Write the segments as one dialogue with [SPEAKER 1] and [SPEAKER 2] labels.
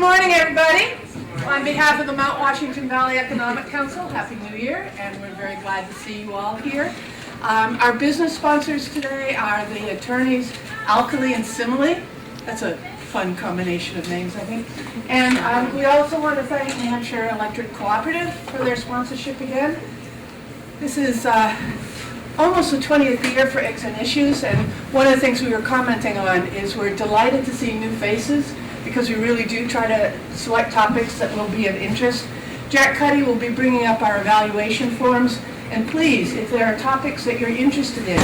[SPEAKER 1] morning, everybody. On behalf of the Mount Washington Valley Economic Council, Happy New Year, and we're very glad to see you all here. Our business sponsors today are the attorneys Alkali and Simile. That's a fun combination of names, I think. And we also want to thank New Hampshire Electric Cooperative for their sponsorship again. This is almost the 20th year for Eggs and Issues, and one of the things we were commenting on is we're delighted to see new faces because we really do try to select topics that will be of interest. Jack Cuddy will be bringing up our evaluation forms, and please, if there are topics that you're interested in,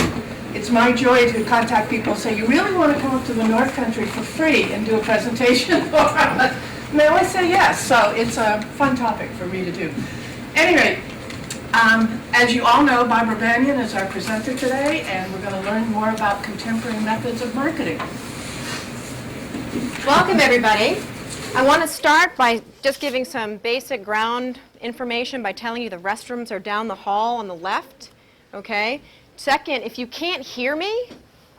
[SPEAKER 1] it's my joy to contact people and say, you really want to come up to the North Country for free and do a presentation for us? And they always say yes, so it's a fun topic for me to do. Anyway, as you all know, Barbara Banyan is our presenter today, and we're going to learn more about contemporary methods of marketing.
[SPEAKER 2] Welcome, everybody. I want to start by just giving some basic ground information by telling you the restrooms are down the hall on the left, okay? Second, if you can't hear me,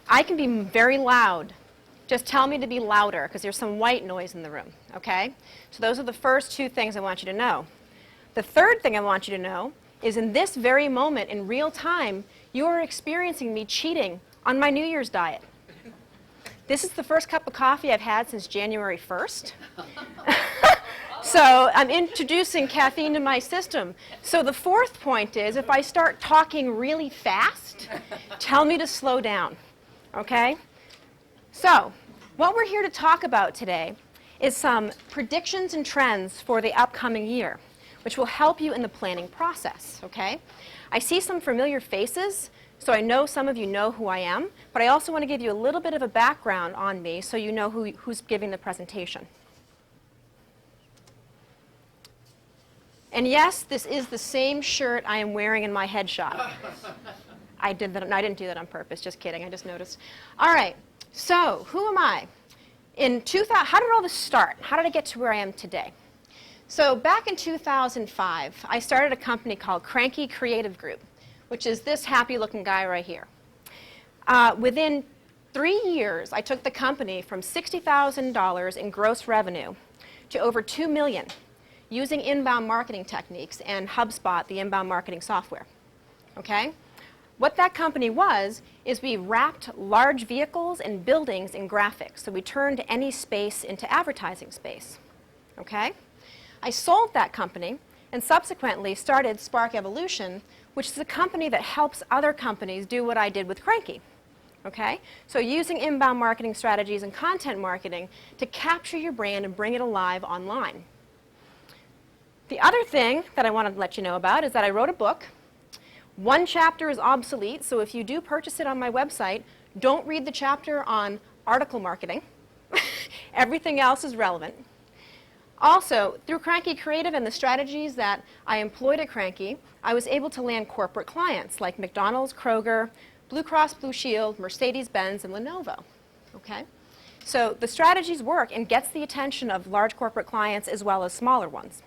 [SPEAKER 2] I can be very loud. Just tell me to be louder, because there's some white noise in the room, okay? So those are the first two things I want you to know. The third thing I want you to know is in this very moment, in real time, you are experiencing me cheating on my New Year's diet. This is the first cup of coffee I've had since January 1st. So I'm introducing caffeine to my system. So the fourth point is, if I start talking really fast, tell me to slow down, okay? So what we're here to talk about today is some predictions and trends for the upcoming year, which will help you in the planning process, okay? I see some familiar faces, so I know some of you know who I am, but I also want to give you a little bit of a background on me so you know who's giving the presentation. And yes, this is the same shirt I am wearing in my headshot. I didn't do that on purpose, just kidding, I just noticed. All right, so who am I? How did all this start? How did I get to where I am today? So back in 2005, I started a company called Cranky Creative Group, which is this happy-looking guy right here. Within 3 years, I took the company from $60,000 in gross revenue to over $2 million using inbound marketing techniques and HubSpot, the inbound marketing software. Okay? What that company was is we wrapped large vehicles and buildings in graphics. So we turned any space into advertising space. Okay? I sold that company and subsequently started Spark Evolution, which is a company that helps other companies do what I did with Cranky. Okay? So using inbound marketing strategies and content marketing to capture your brand and bring it alive online. The other thing that I wanted to let you know about is that I wrote a book. One chapter is obsolete, so if you do purchase it on my website, don't read the chapter on article marketing. Everything else is relevant. Also, through Cranky Creative and the strategies that I employed at Cranky, I was able to land corporate clients like McDonald's, Kroger, Blue Cross Blue Shield, Mercedes-Benz, and Lenovo. Okay? So the strategies work and gets the attention of large corporate clients as well as smaller ones.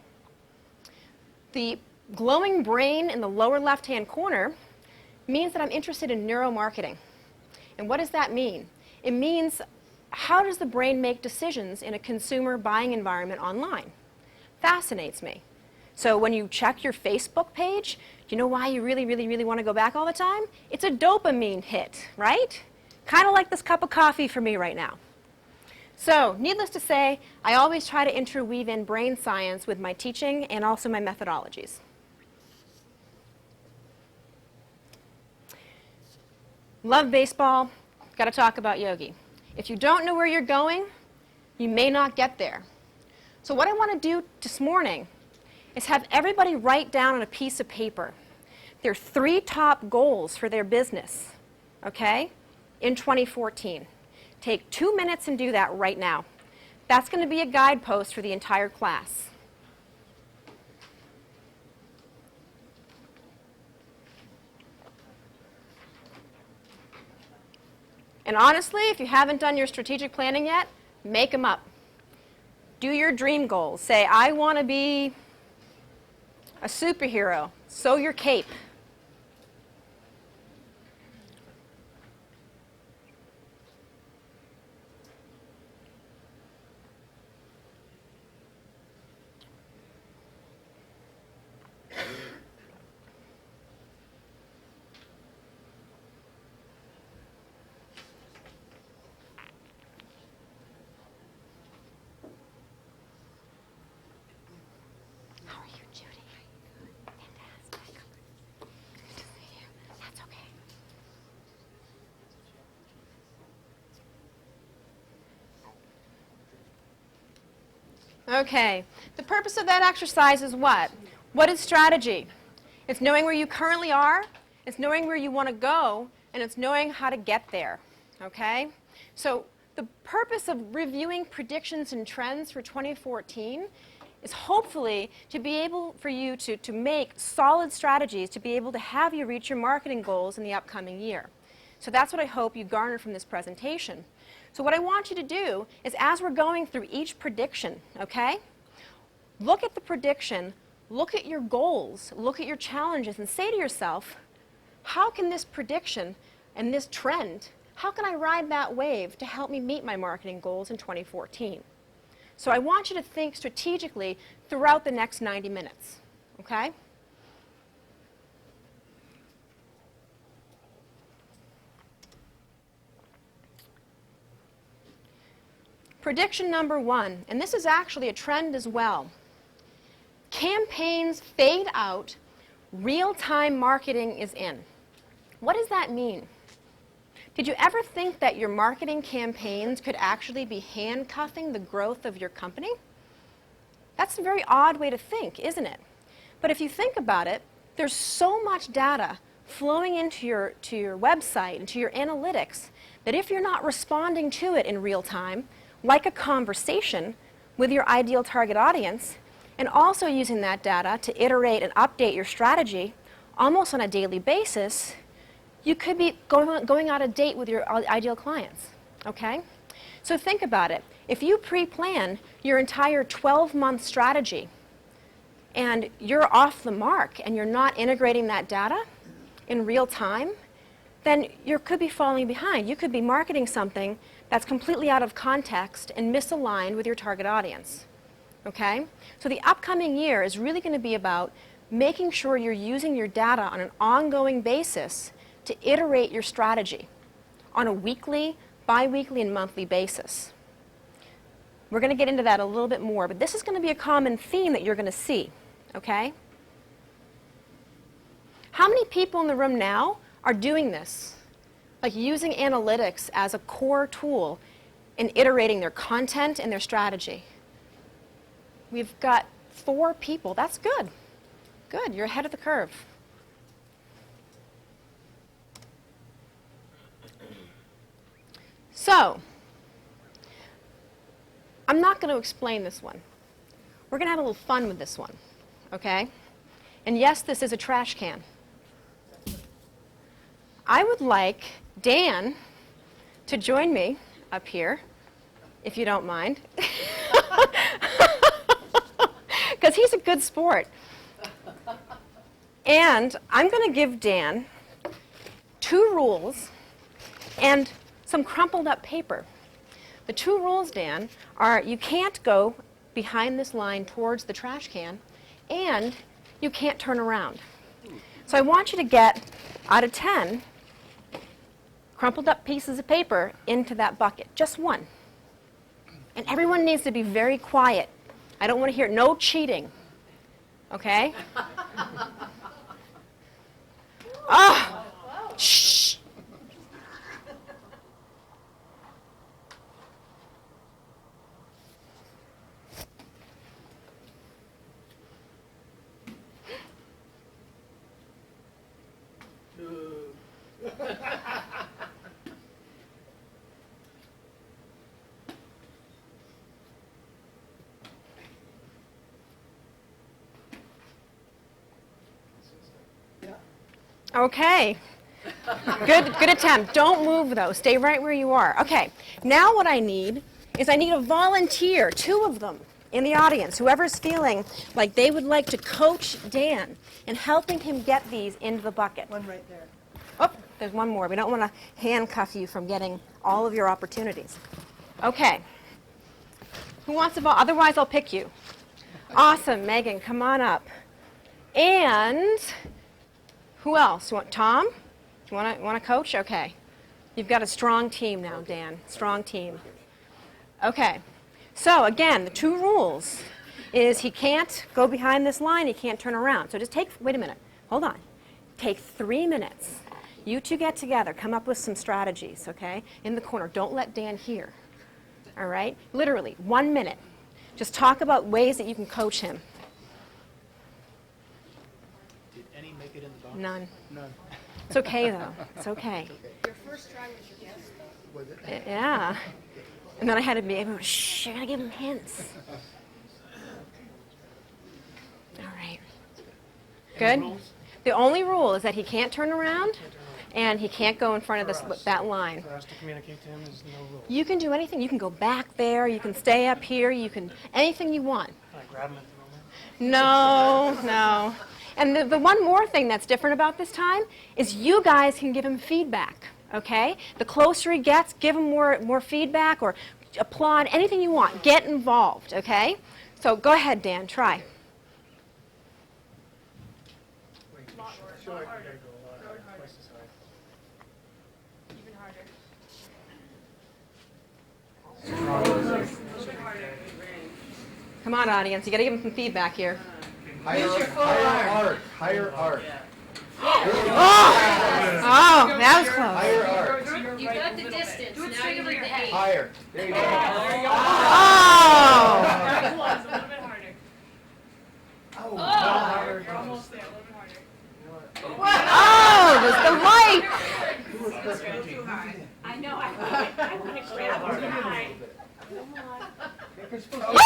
[SPEAKER 2] The glowing brain in the lower left-hand corner means that I'm interested in neuromarketing. And what does that mean? It means, how does the brain make decisions in a consumer buying environment online? Fascinates me. So when you check your Facebook page, do you know why you really want to go back all the time? It's a dopamine hit, right? Kind of like this cup of coffee for me right now. So needless to say, I always try to interweave in brain science with my teaching and also my methodologies. Love baseball, got to talk about Yogi. If you don't know where you're going, you may not get there. So what I want to do this morning is have everybody write down on a piece of paper their 3 top goals for their business, okay, in 2014. Take 2 minutes and do that right now. That's going to be a guidepost for the entire class. And honestly, if you haven't done your strategic planning yet, make them up. Do your dream goals. Say, I want to be a superhero. Sew your cape. Okay. The purpose of that exercise is what? What is strategy? It's knowing where you currently are, it's knowing where you want to go, and it's knowing how to get there. Okay? So the purpose of reviewing predictions and trends for 2014 is hopefully to be able for you to make solid strategies to be able to have you reach your marketing goals in the upcoming year. So that's what I hope you garner from this presentation. So what I want you to do is, as we're going through each prediction, okay, look at the prediction, look at your goals, look at your challenges, and say to yourself, how can this prediction and this trend, how can I ride that wave to help me meet my marketing goals in 2014? So I want you to think strategically throughout the next 90 minutes, okay? Prediction number 1, and this is actually a trend as well. Campaigns fade out, real-time marketing is in. What does that mean? Did you ever think that your marketing campaigns could actually be handcuffing the growth of your company? That's a very odd way to think, isn't it? But if you think about it, there's so much data flowing into your website, into your analytics, that if you're not responding to it in real time, like a conversation with your ideal target audience, and also using that data to iterate and update your strategy almost on a daily basis, you could be going out of date with your ideal clients, okay? So think about it. If you pre-plan your entire 12-month strategy and you're off the mark and you're not integrating that data in real time, then you could be falling behind. You could be marketing something that's completely out of context and misaligned with your target audience, okay? So the upcoming year is really going to be about making sure you're using your data on an ongoing basis to iterate your strategy on a weekly, bi-weekly, and monthly basis. We're going to get into that a little bit more, but this is going to be a common theme that you're going to see, okay? How many people in the room now are doing this? Like using analytics as a core tool in iterating their content and their strategy? We've got 4 people. That's good. Good, you're ahead of the curve. So, I'm not going to explain this one. We're going to have a little fun with this one, okay? And yes, this is a trash can. I would like Dan to join me up here, if you don't mind, because he's a good sport. And I'm going to give Dan 2 rules and some crumpled up paper. The 2 rules, Dan, are you can't go behind this line towards the trash can, and you can't turn around. So I want you to get, out of 10, crumpled up pieces of paper into that bucket. Just 1. And everyone needs to be very quiet. I don't want to hear no cheating. Okay? Oh! Shh! Okay. Good attempt. Don't move, though. Stay right where you are. Okay. Now what I need is I need a volunteer, 2 of them in the audience, whoever's feeling like they would like to coach Dan in helping him get these into the bucket.
[SPEAKER 3] One right there.
[SPEAKER 2] Oh, there's one more. We don't want to handcuff you from getting all of your opportunities. Okay. Who wants to otherwise I'll pick you. Awesome, Megan, come on up. And who else? You want Tom? You want to coach? Okay. You've got a strong team now, Dan. Strong team. Okay. So again, the 2 rules is he can't go behind this line, he can't turn around. So just wait a minute, hold on. Take 3 minutes. You 2 get together, come up with some strategies, okay? In the corner, don't let Dan hear. All right? Literally, 1 minute. Just talk about ways that you can coach him.
[SPEAKER 3] Did any make it in the box?
[SPEAKER 2] None.
[SPEAKER 3] None.
[SPEAKER 2] It's okay, though. It's okay.
[SPEAKER 1] Your first try was your guess, though.
[SPEAKER 3] Was it?
[SPEAKER 2] Yeah. And then I had to be able to, shh, I gotta give him hints. All right. Good? The only rule is that he can't turn around and he can't go in front of that line.
[SPEAKER 3] For us to communicate to him is no rule.
[SPEAKER 2] You can do anything. You can go back there. You can stay up here. You can, anything you want.
[SPEAKER 3] Can I grab him at the moment?
[SPEAKER 2] No, no. And the one more thing that's different about this time is you guys can give him feedback, okay? The closer he gets, give him more feedback or applaud, anything you want. Get involved, okay? So go ahead, Dan, try. Come on, audience, you gotta give him some feedback here.
[SPEAKER 4] Higher art.
[SPEAKER 2] Oh, that was close.
[SPEAKER 4] Higher art.
[SPEAKER 5] You got the distance, now you need the height.
[SPEAKER 4] Higher. There you go.
[SPEAKER 2] Oh!
[SPEAKER 5] A little bit harder.
[SPEAKER 4] Oh,
[SPEAKER 5] You're almost there, a little bit harder.
[SPEAKER 2] Oh, there's the mic.
[SPEAKER 5] I know, I want to grab it high.
[SPEAKER 2] Woo!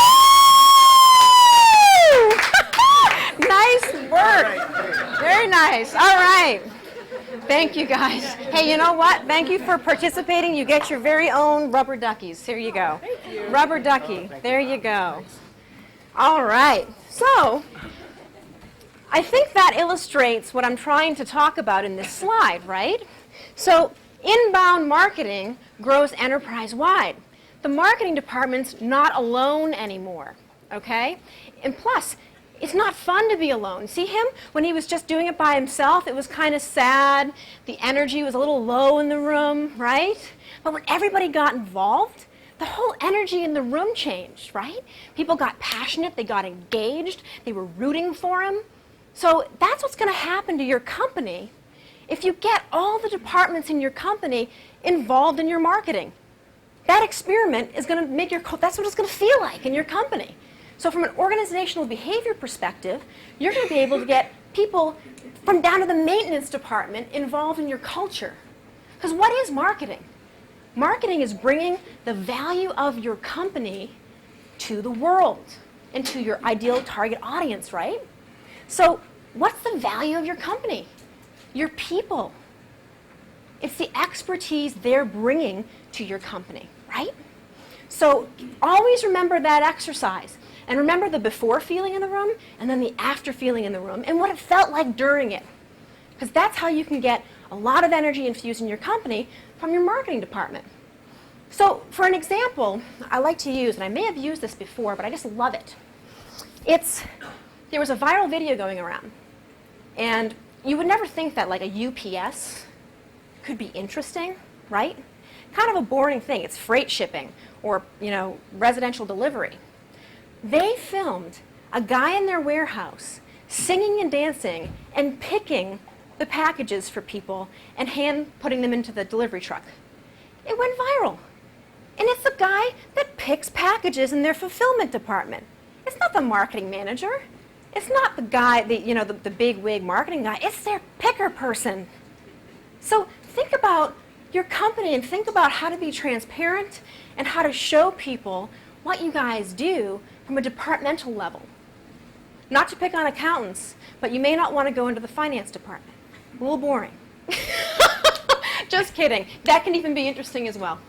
[SPEAKER 2] Nice work. Very nice. All right. Thank you, guys. Hey, you know what? Thank you for participating. You get your very own rubber duckies. Here you go. Rubber ducky. There you go. All right. So, I think that illustrates what I'm trying to talk about in this slide, right? So, inbound marketing grows enterprise-wide. The marketing department's not alone anymore, okay? And plus, it's not fun to be alone. See him? When he was just doing it by himself, it was kind of sad. The energy was a little low in the room, right? But when everybody got involved, the whole energy in the room changed, right? People got passionate, they got engaged, they were rooting for him. So that's what's going to happen to your company if you get all the departments in your company involved in your marketing. That experiment is going to make that's what it's going to feel like in your company. So from an organizational behavior perspective, you're going to be able to get people from down to the maintenance department involved in your culture. Because what is marketing? Marketing is bringing the value of your company to the world and to your ideal target audience, right? So what's the value of your company? Your people. It's the expertise they're bringing to your company, right? So always remember that exercise. And remember the before feeling in the room and then the after feeling in the room and what it felt like during it. Because that's how you can get a lot of energy infused in your company from your marketing department. So for an example, I like to use, and I may have used this before, but I just love it. There was a viral video going around. And you would never think that like a UPS could be interesting, right? Kind of a boring thing. It's freight shipping or, residential delivery. They filmed a guy in their warehouse singing and dancing and picking the packages for people and hand putting them into the delivery truck. It went viral. And it's the guy that picks packages in their fulfillment department. It's not the marketing manager. It's not the guy, the big wig marketing guy. It's their picker person. So think about your company and think about how to be transparent and how to show people what you guys do from a departmental level. Not to pick on accountants, but you may not want to go into the finance department. A little boring. Just kidding. That can even be interesting as well.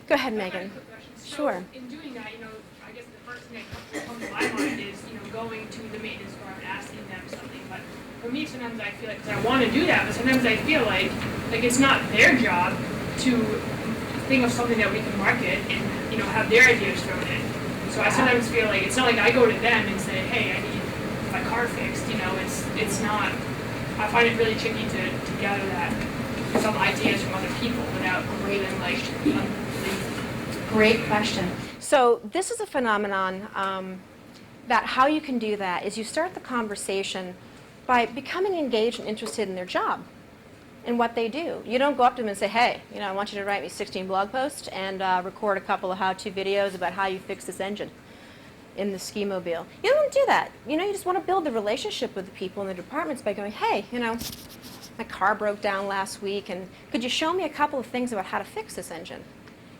[SPEAKER 2] Go ahead, Megan. Sure.
[SPEAKER 5] In doing that, I guess the first thing that comes to my mind is, going to the maintenance firm and asking them something. But for me, sometimes I feel like, because I want to do that, but sometimes I feel like it's not their job to think of something that we can market and, have their ideas thrown in. So I sometimes feel like it's not like I go to them and say, hey, I need my car fixed. It's not. I find it really tricky to gather that some ideas from other people without feeling
[SPEAKER 2] Great question. So this is a phenomenon that how you can do that is you start the conversation by becoming engaged and interested in their job and what they do. You don't go up to them and say, hey, I want you to write me 16 blog posts and record a couple of how-to videos about how you fix this engine. in the ski mobile. You don't do that. You know, you just want to build the relationship with the people in the departments by going, hey, you know, my car broke down last week, and could you show me a couple of things about how to fix this engine?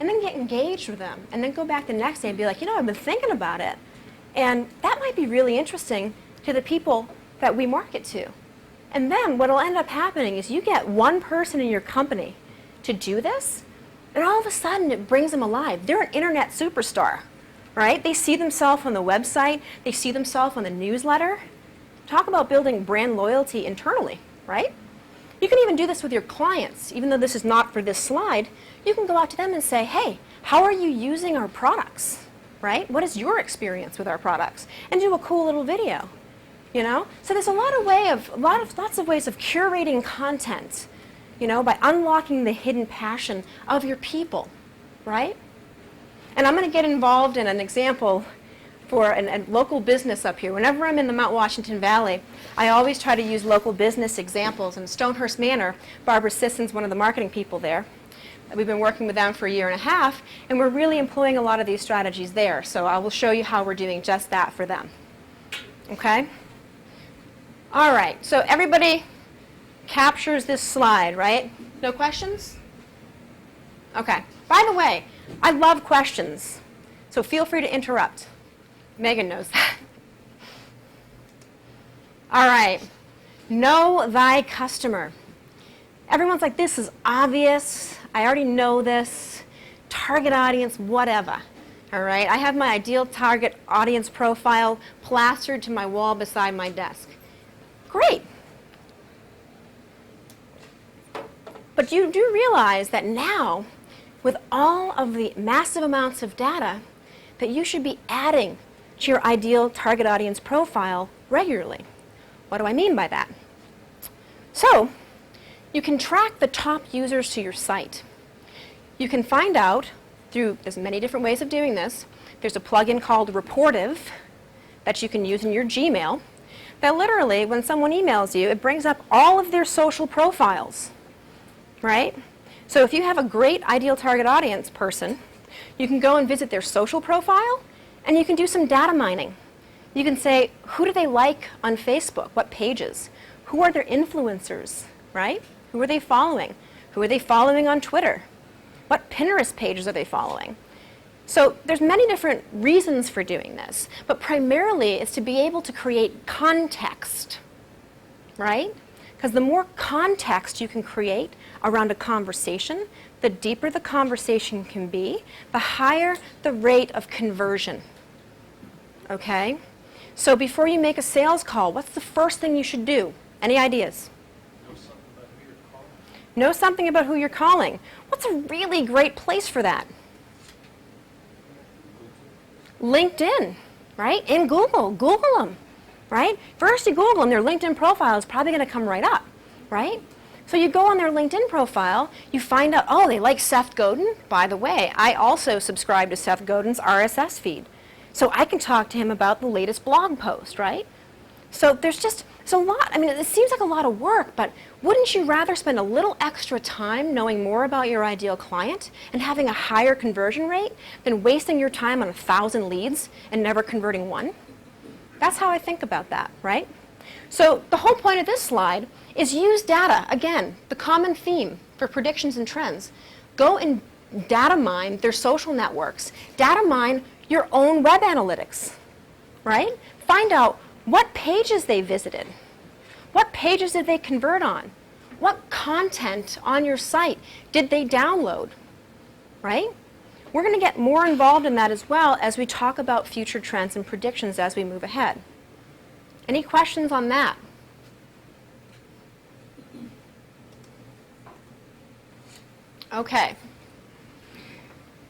[SPEAKER 2] And then get engaged with them, and then go back the next day and be like, you know, I've been thinking about it. And that might be really interesting to the people that we market to. And then what will end up happening is you get one person in your company to do this, and all of a sudden it brings them alive. They're an internet superstar, right? They see themselves on the website, they see themselves on the newsletter. Talk about building brand loyalty internally, right? You can even do this with your clients. Even though this is not for this slide, you can go out to them and say, hey, how are you using our products, right? What is your experience with our products? And do a cool little video, you know? So there's lots of ways of curating content, you know, by unlocking the hidden passion of your people, right? And I'm going to get involved in an example for a local business up here. Whenever I'm in the Mount Washington Valley, I always try to use local business examples. In Stonehurst Manor, Barbara Sisson's one of the marketing people there. We've been working with them for a year and a half, and we're really employing a lot of these strategies there. So I will show you how we're doing just that for them. Okay? All right, so everybody captures this slide, right? No questions? Okay. By the way, I love questions, so feel free to interrupt. Megan knows that. All right. Know thy customer. Everyone's like, this is obvious. I already know this. Target audience, whatever. All right. I have my ideal target audience profile plastered to my wall beside my desk. Great. But you do realize that now, with all of the massive amounts of data, that you should be adding to your ideal target audience profile regularly. What do I mean by that? So, you can track the top users to your site. You can find out there's many different ways of doing this. There's a plugin called Reportive that you can use in your Gmail that literally, when someone emails you, it brings up all of their social profiles, right? So if you have a great ideal target audience person, you can go and visit their social profile, and you can do some data mining. You can say, who do they like on Facebook? What pages? Who are their influencers, right? Who are they following? Who are they following on Twitter? What Pinterest pages are they following? So there's many different reasons for doing this, but primarily it's to be able to create context, right? Because the more context you can create around a conversation, the deeper the conversation can be, the higher the rate of conversion. Okay? So before you make a sales call, what's the first thing you should do? Any ideas? Know something about who you're calling. What's a really great place for that? LinkedIn, right? In Google. Google them, right? First you Google them, their LinkedIn profile is probably going to come right up, right? So you go on their LinkedIn profile, you find out, oh, they like Seth Godin. By the way, I also subscribe to Seth Godin's RSS feed. So I can talk to him about the latest blog post, right? So it's a lot. I mean, it seems like a lot of work, but wouldn't you rather spend a little extra time knowing more about your ideal client and having a higher conversion rate than wasting your time on 1,000 leads and never converting one? That's how I think about that, right? So the whole point of this slide is use data. Again, the common theme for predictions and trends. Go and data mine their social networks. Data mine your own web analytics, right? Find out what pages they visited. What pages did they convert on? What content on your site did they download, right? We're going to get more involved in that as well as we talk about future trends and predictions as we move ahead. Any questions on that? Okay.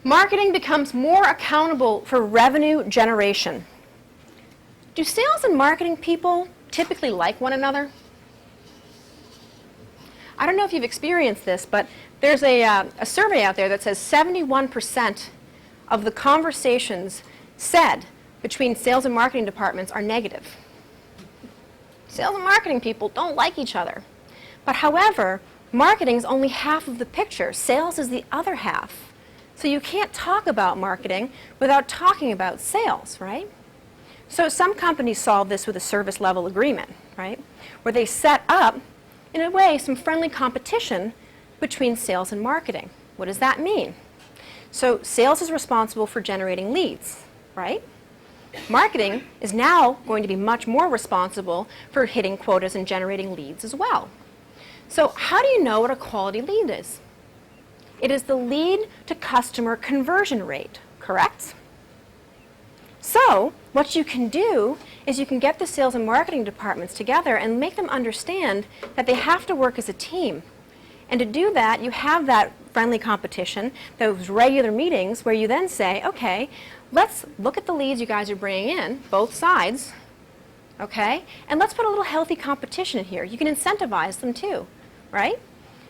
[SPEAKER 2] Marketing becomes more accountable for revenue generation. Do sales and marketing people typically like one another? I don't know if you've experienced this, but there's a survey out there that says 71% of the conversations said between sales and marketing departments are negative. Sales and marketing people don't like each other. But however, marketing is only half of the picture. Sales is the other half. So you can't talk about marketing without talking about sales, right? So some companies solve this with a service level agreement, right? Where they set up, in a way, some friendly competition between sales and marketing. What does that mean? So sales is responsible for generating leads, right? Marketing is now going to be much more responsible for hitting quotas and generating leads as well. So how do you know what a quality lead is? It is the lead to customer conversion rate, correct? So what you can do is you can get the sales and marketing departments together and make them understand that they have to work as a team. And to do that, you have that friendly competition, those regular meetings where you then say, okay, let's look at the leads you guys are bringing in, both sides, okay? And let's put a little healthy competition in here. You can incentivize them too, right?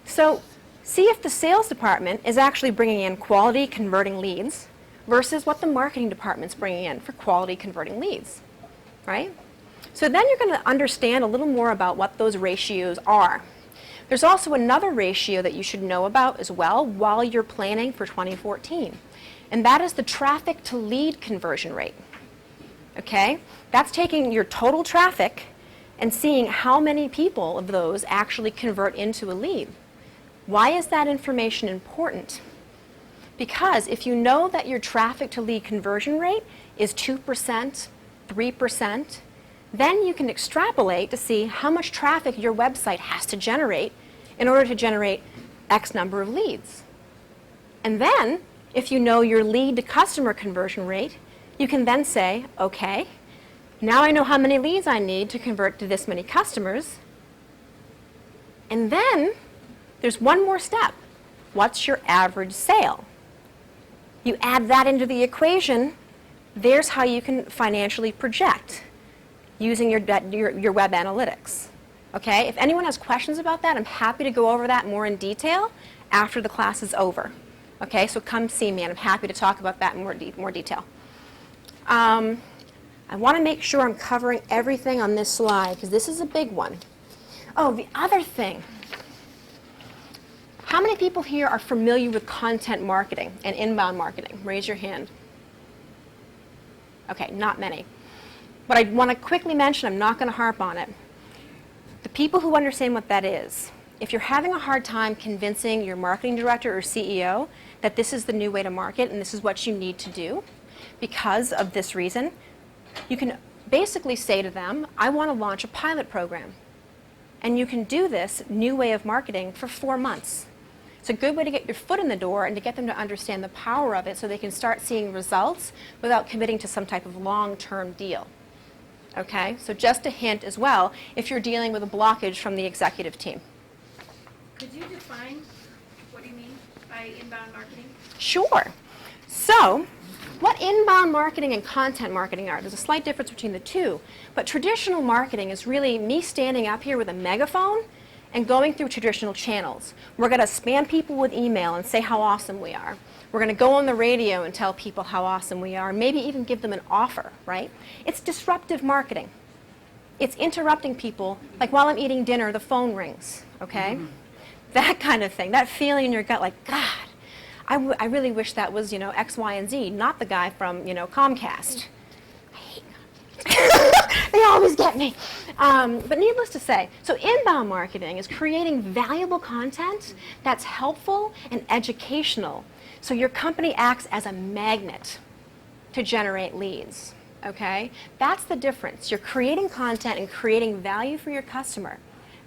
[SPEAKER 2] So see if the sales department is actually bringing in quality converting leads versus what the marketing department's bringing in for quality converting leads, right? So then you're going to understand a little more about what those ratios are. There's also another ratio that you should know about as well while you're planning for 2014, and that is the traffic to lead conversion rate, okay? That's taking your total traffic and seeing how many people of those actually convert into a lead. Why is that information important? Because if you know that your traffic to lead conversion rate is 2%, 3%, then you can extrapolate to see how much traffic your website has to generate in order to generate X number of leads. And then, if you know your lead to customer conversion rate, you can then say, okay, now I know how many leads I need to convert to this many customers. And then, there's one more step. What's your average sale? You add that into the equation, there's how you can financially project using your web analytics. Okay? If anyone has questions about that, I'm happy to go over that more in detail after the class is over. Okay? So come see me, and I'm happy to talk about that in more detail. I want to make sure I'm covering everything on this slide, because this is a big one. Oh, the other thing. How many people here are familiar with content marketing and inbound marketing? Raise your hand. Okay, not many. But I want to quickly mention, I'm not going to harp on it. The people who understand what that is, if you're having a hard time convincing your marketing director or CEO that this is the new way to market and this is what you need to do because of this reason, you can basically say to them, I want to launch a pilot program. And you can do this new way of marketing for 4 months. It's a good way to get your foot in the door and to get them to understand the power of it so they can start seeing results without committing to some type of long-term deal. Okay, so just a hint as well if you're dealing with a blockage from the executive team.
[SPEAKER 6] Could you define what do you mean by inbound marketing?
[SPEAKER 2] Sure. So, what inbound marketing and content marketing are, there's a slight difference between the two, but traditional marketing is really me standing up here with a megaphone and going through traditional channels. We're going to spam people with email and say how awesome we are. We're going to go on the radio and tell people how awesome we are, maybe even give them an offer, right? It's disruptive marketing. It's interrupting people, like while I'm eating dinner, the phone rings, okay? That kind of thing, that feeling in your gut like, God, I really wish that was, you know, X, Y, and Z, not the guy from, you know, Comcast. I hate They always get me. But needless to say, so inbound marketing is creating valuable content that's helpful and educational. So your company acts as a magnet to generate leads, okay? That's the difference. You're creating content and creating value for your customer.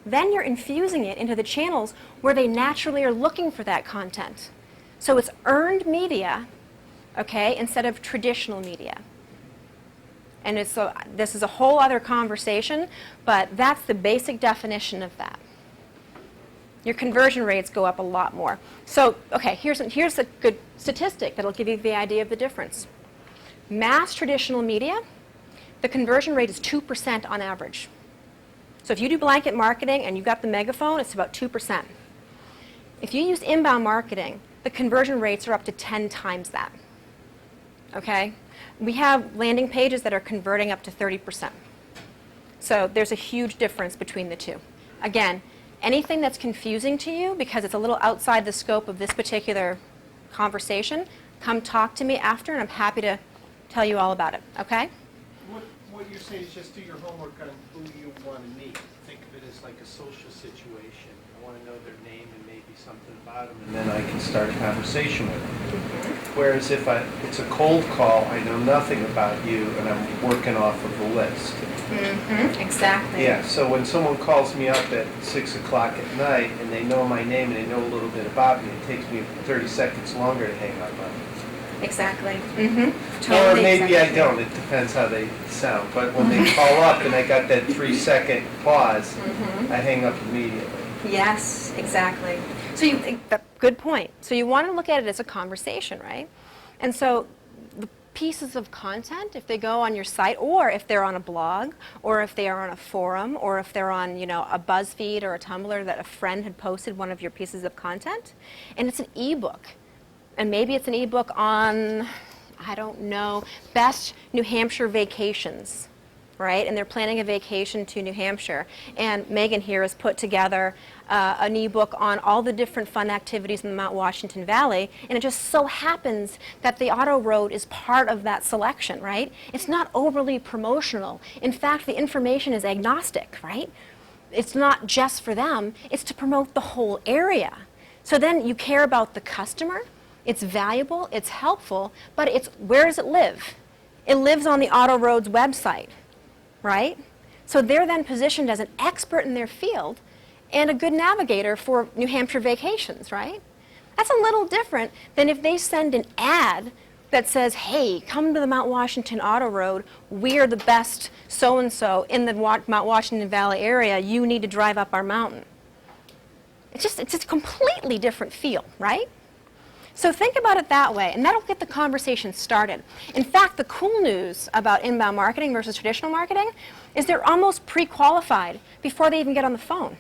[SPEAKER 2] Then you're infusing it into the channels where they naturally are looking for that content. So it's earned media, okay, instead of traditional media. And this is a whole other conversation, but that's the basic definition of that. Your conversion rates go up a lot more. So, okay, here's a good statistic that'll give you the idea of the difference. Mass traditional media, the conversion rate is 2% on average. So if you do blanket marketing and you got the megaphone, it's about 2%. If you use inbound marketing, the conversion rates are up to 10 times that. Okay? We have landing pages that are converting up to 30%. So there's a huge difference between the two. Again, anything that's confusing to you because it's a little outside the scope of this particular conversation, come talk to me after and I'm happy to tell you all about it, okay?
[SPEAKER 3] what you're saying is just do your homework on who you want to meet. Think of it as like a social situation. I want to know their name and maybe something about them, and then I can start a conversation with them. Whereas if it's a cold call, I know nothing about you, and I'm working off of a list.
[SPEAKER 2] Exactly.
[SPEAKER 3] Yeah, so when someone calls me up at 6 o'clock at night, and they know my name and they know a little bit about me, it takes me 30 seconds longer to hang up on them.
[SPEAKER 2] Exactly.
[SPEAKER 3] Or maybe I don't, it depends how they sound. But when they call up and I got that 3-second pause, I hang up immediately.
[SPEAKER 2] Yes, exactly. So good point. So you want to look at it as a conversation, right? And so the pieces of content, if they go on your site, or if they're on a blog, or if they are on a forum, or if they're on, a BuzzFeed or a Tumblr that a friend had posted one of your pieces of content, and it's an ebook. And maybe it's an ebook on, I don't know, best New Hampshire vacations, right? And they're planning a vacation to New Hampshire. And Megan here has put together an ebook on all the different fun activities in the Mount Washington Valley. And it just so happens that the auto road is part of that selection, right? It's not overly promotional. In fact, the information is agnostic, right? It's not just for them. It's to promote the whole area. So then you care about the customer. It's valuable, it's helpful, but where does it live? It lives on the Auto Roads website, right? So they're then positioned as an expert in their field and a good navigator for New Hampshire vacations, right? That's a little different than if they send an ad that says, hey, come to the Mount Washington Auto Road, we are the best so-and-so in the Mount Washington Valley area, you need to drive up our mountain. It's just a completely different feel, right? So think about it that way, and that'll get the conversation started. In fact, the cool news about inbound marketing versus traditional marketing is they're almost pre-qualified before they even get on the phone.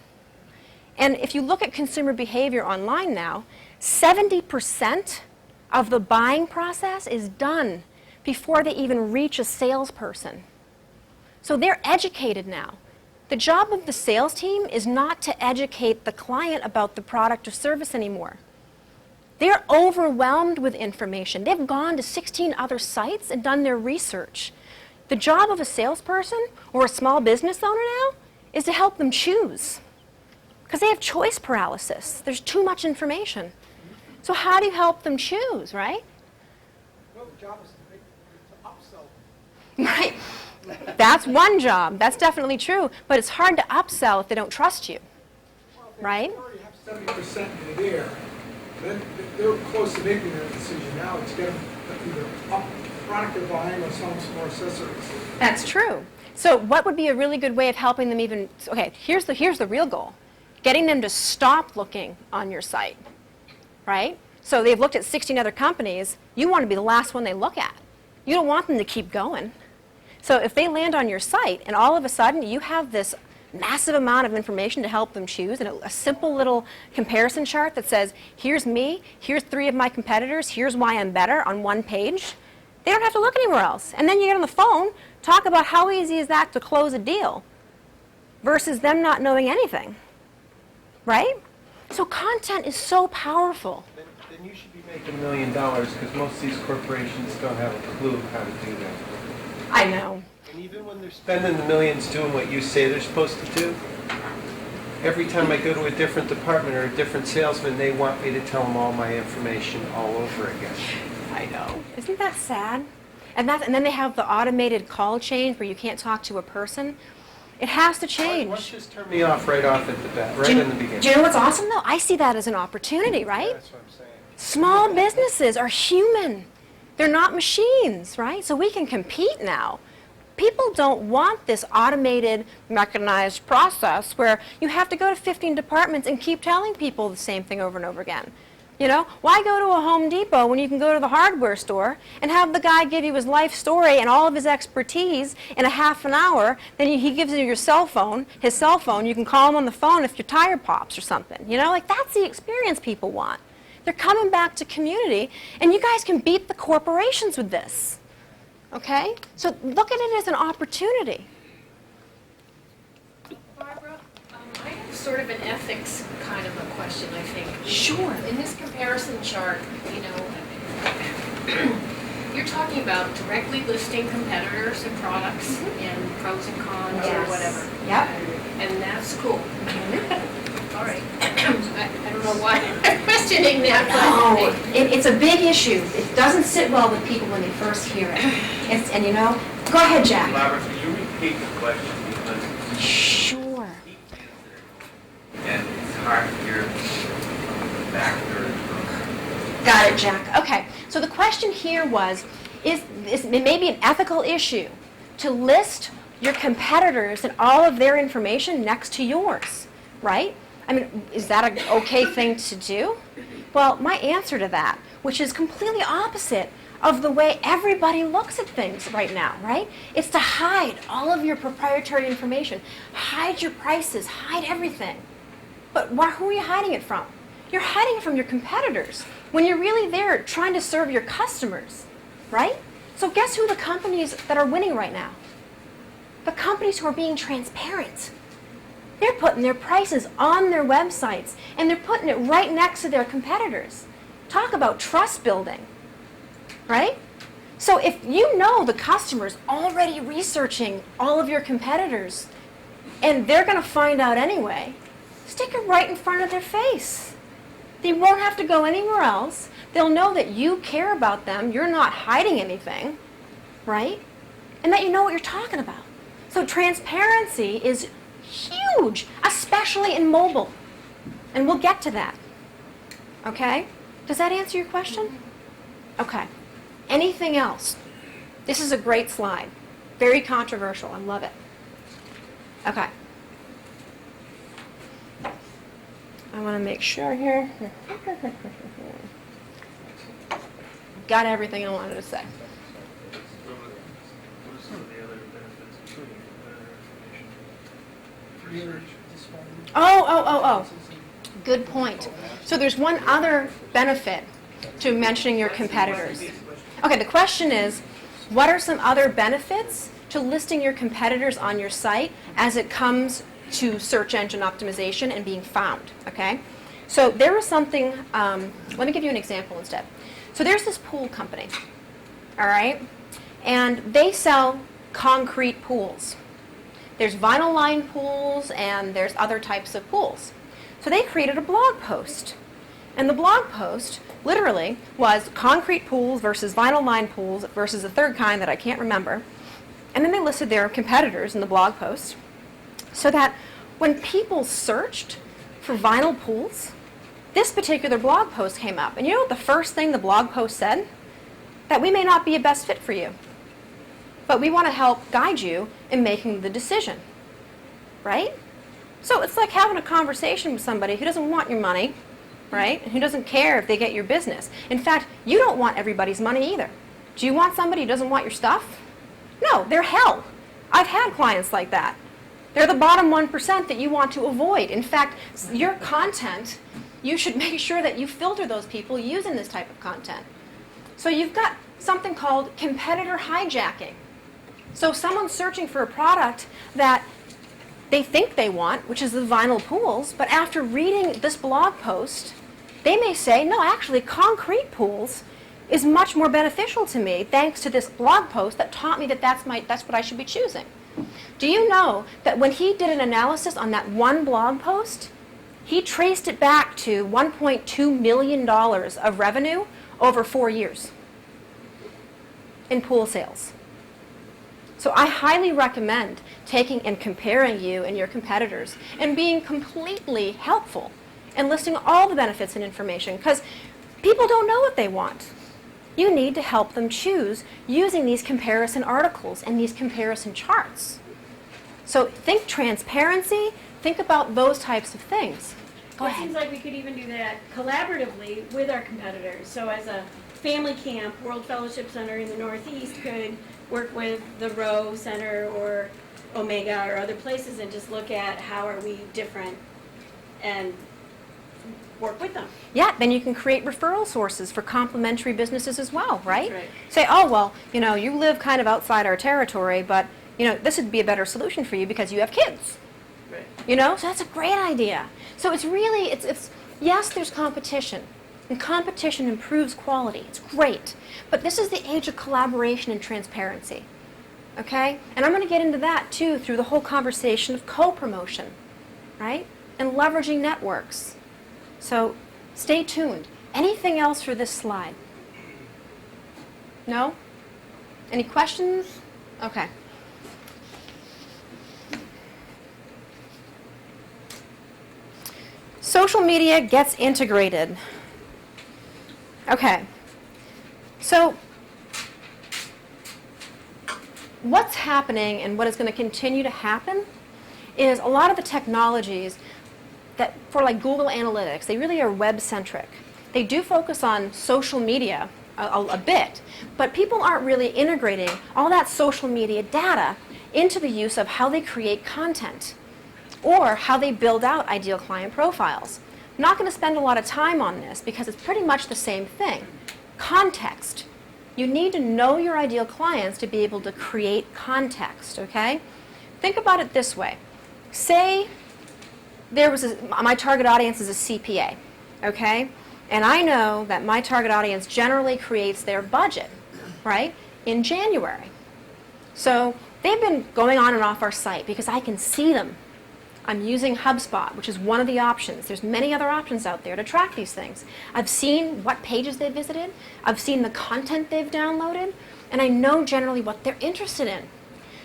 [SPEAKER 2] And if you look at consumer behavior online now, 70% of the buying process is done before they even reach a salesperson. So they're educated now. The job of the sales team is not to educate the client about the product or service anymore. They're overwhelmed with information. They've gone to 16 other sites and done their research. The job of a salesperson or a small business owner now is to help them choose, because they have choice paralysis. There's too much information. So how do you help them choose, right?
[SPEAKER 3] Well, the job is to upsell.
[SPEAKER 2] Right. That's one job. That's definitely true. But it's hard to upsell if they don't trust you, right?
[SPEAKER 7] If they already have 70% in the air, then they're close to making their decision now. It's getting either up product they're buying or some more accessories.
[SPEAKER 2] That's true. So what would be a really good way of helping them even, okay, here's the real goal. Getting them to stop looking on your site, right? So they've looked at 16 other companies. You want to be the last one they look at. You don't want them to keep going. So if they land on your site and all of a sudden you have this massive amount of information to help them choose, and a simple little comparison chart that says, here's me, here's 3 of my competitors, here's why I'm better on one page, they don't have to look anywhere else. And then you get on the phone, talk about how easy is that to close a deal versus them not knowing anything, right? So content is so powerful.
[SPEAKER 3] Then you should be making $1 million, because most of these corporations don't have a clue how to do that.
[SPEAKER 2] I know.
[SPEAKER 3] And even when they're spending the millions doing what you say they're supposed to do, every time I go to a different department or a different salesman, they want me to tell them all my information all over again.
[SPEAKER 2] I know. Isn't that sad? And then they have the automated call change where you can't talk to a person. It has to change.
[SPEAKER 3] Why don't you just turn me off right off at the bat, right in the beginning?
[SPEAKER 2] Do you know what's awesome though? I see that as an opportunity, right?
[SPEAKER 3] That's what I'm saying.
[SPEAKER 2] Small businesses are human. They're not machines, right? So we can compete now. People don't want this automated, mechanized process where you have to go to 15 departments and keep telling people the same thing over and over again. You know, why go to a Home Depot when you can go to the hardware store and have the guy give you his life story and all of his expertise in a half an hour, then he gives you his cell phone, you can call him on the phone if your tire pops or something. You know, like that's the experience people want. They're coming back to community, and you guys can beat the corporations with this. Okay? So look at it as an opportunity.
[SPEAKER 8] Barbara, I have sort of an ethics kind of a question, I think.
[SPEAKER 2] Sure.
[SPEAKER 8] In this comparison chart, you're talking about directly listing competitors and products and pros and cons or
[SPEAKER 2] Yes.
[SPEAKER 8] whatever.
[SPEAKER 2] Yep.
[SPEAKER 8] And that's cool. All right. I don't know why I'm questioning that,
[SPEAKER 2] No,
[SPEAKER 8] but
[SPEAKER 2] it's a big issue. It doesn't sit well with people when they first hear it. And you know, go ahead, Jack.
[SPEAKER 9] Robert, can you repeat the question because
[SPEAKER 2] Sure.
[SPEAKER 9] he answered it, and it's hard to hear the factor.
[SPEAKER 2] Got it, Jack. Okay. So the question here was, is it may be an ethical issue to list your competitors and all of their information next to yours, right? I mean, is that an okay thing to do? Well, my answer to that, which is completely opposite of the way everybody looks at things right now, right? It's to hide all of your proprietary information, hide your prices, hide everything. But who are you hiding it from? You're hiding it from your competitors when you're really there trying to serve your customers, right? So guess who the companies that are winning right now? The companies who are being transparent. They're putting their prices on their websites, and they're putting it right next to their competitors. Talk about trust building, right? So if you know the customer's already researching all of your competitors, and they're going to find out anyway, stick it right in front of their face. They won't have to go anywhere else. They'll know that you care about them, you're not hiding anything, right? And that you know what you're talking about. So transparency is huge, especially in mobile. And we'll get to that. Okay? Does that answer your question? Okay. Anything else? This is a great slide. Very controversial. I love it. Okay. I want to make sure here. Got everything I wanted to say.
[SPEAKER 9] What are some of the other benefits, including better information?
[SPEAKER 2] Oh. Good point. So there's one other benefit to mentioning your competitors. Okay, the question is, what are some other benefits to listing your competitors on your site as it comes to search engine optimization and being found, okay? So there was something, let me give you an example instead. So there's this pool company, all right? And they sell concrete pools. There's vinyl lined pools and there's other types of pools. So they created a blog post. And the blog post literally was concrete pools versus vinyl lined pools versus a third kind that I can't remember. And then they listed their competitors in the blog post so that when people searched for vinyl pools, this particular blog post came up. And you know what the first thing the blog post said? That we may not be a best fit for you, but we want to help guide you in making the decision, right? So it's like having a conversation with somebody who doesn't want your money, right? And who doesn't care if they get your business. In fact, you don't want everybody's money either. Do you want somebody who doesn't want your stuff? No, they're hell. I've had clients like that. They're the bottom 1% that you want to avoid. In fact, your content, you should make sure that you filter those people using this type of content. So you've got something called competitor hijacking. So someone's searching for a product that they think they want, which is the vinyl pools, but after reading this blog post, they may say, no, actually, concrete pools is much more beneficial to me thanks to this blog post that taught me that that's what I should be choosing. Do you know that when he did an analysis on that one blog post, he traced it back to $1.2 million of revenue over 4 years in pool sales? So I highly recommend taking and comparing you and your competitors and being completely helpful and listing all the benefits and information, because people don't know what they want. You need to help them choose using these comparison articles and these comparison charts. So think transparency, think about those types of things. Go
[SPEAKER 6] It
[SPEAKER 2] ahead.
[SPEAKER 6] seems like we could even do that collaboratively with our competitors. So as a family camp, World Fellowship Center in the Northeast could work with the Row Center or Omega or other places and just look at how are we different and work with them.
[SPEAKER 2] Yeah, then you can create referral sources for complementary businesses as well, right?
[SPEAKER 6] That's right.
[SPEAKER 2] Say, oh, well, you live kind of outside our territory, but, this would be a better solution for you because you have kids.
[SPEAKER 6] Right.
[SPEAKER 2] So that's a great idea. So it's really, it's yes, there's competition, And competition improves quality. It's great. But this is the age of collaboration and transparency. Okay? And I'm going to get into that too through the whole conversation of co-promotion, right? And leveraging networks. So stay tuned. Anything else for this slide? No? Any questions? Okay. Social media gets integrated. Okay. So what's happening and what is going to continue to happen is a lot of the technologies that for like Google Analytics, they really are web-centric. They do focus on social media a bit, but people aren't really integrating all that social media data into the use of how they create content or how they build out ideal client profiles. I'm not going to spend a lot of time on this because it's pretty much the same thing. Context. You need to know your ideal clients to be able to create context, okay? Think about it this way. Say my target audience is a CPA, okay? And I know that my target audience generally creates their budget, right, in January. So they've been going on and off our site because I can see them. I'm using HubSpot, which is one of the options. There's many other options out there to track these things. I've seen what pages they visited. I've seen the content they've downloaded. And I know generally what they're interested in.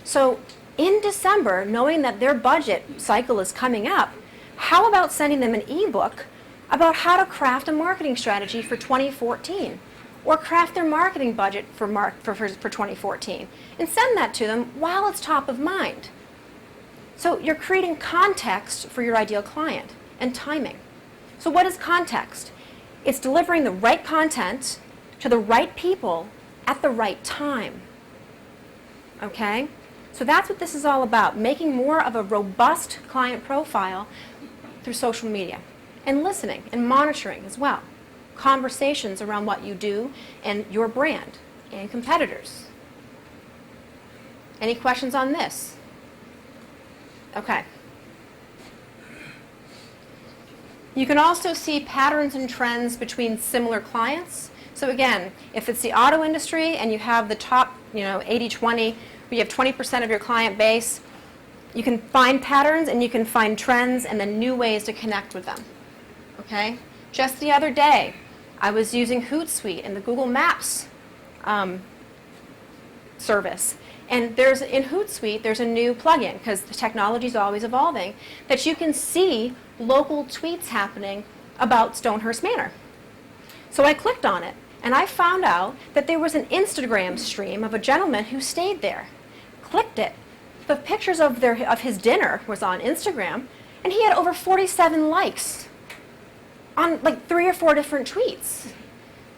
[SPEAKER 2] So in December, knowing that their budget cycle is coming up, how about sending them an ebook about how to craft a marketing strategy for 2014? Or craft their marketing budget for 2014 and send that to them while it's top of mind. So you're creating context for your ideal client and timing. So what is context? It's delivering the right content to the right people at the right time. Okay? So that's what this is all about, making more of a robust client profile through social media and listening and monitoring as well. Conversations around what you do and your brand and competitors. Any questions on this? Okay. You can also see patterns and trends between similar clients. So again, if it's the auto industry and you have the top, 80-20, where you have 20% of your client base, you can find patterns and you can find trends and then new ways to connect with them. Okay? Just the other day, I was using Hootsuite in the Google Maps service. And in Hootsuite, there's a new plugin, because the technology is always evolving, that you can see local tweets happening about Stonehurst Manor. So I clicked on it, and I found out that there was an Instagram stream of a gentleman who stayed there. Clicked it. The pictures of his dinner was on Instagram, and he had over 47 likes on like 3 or 4 different tweets.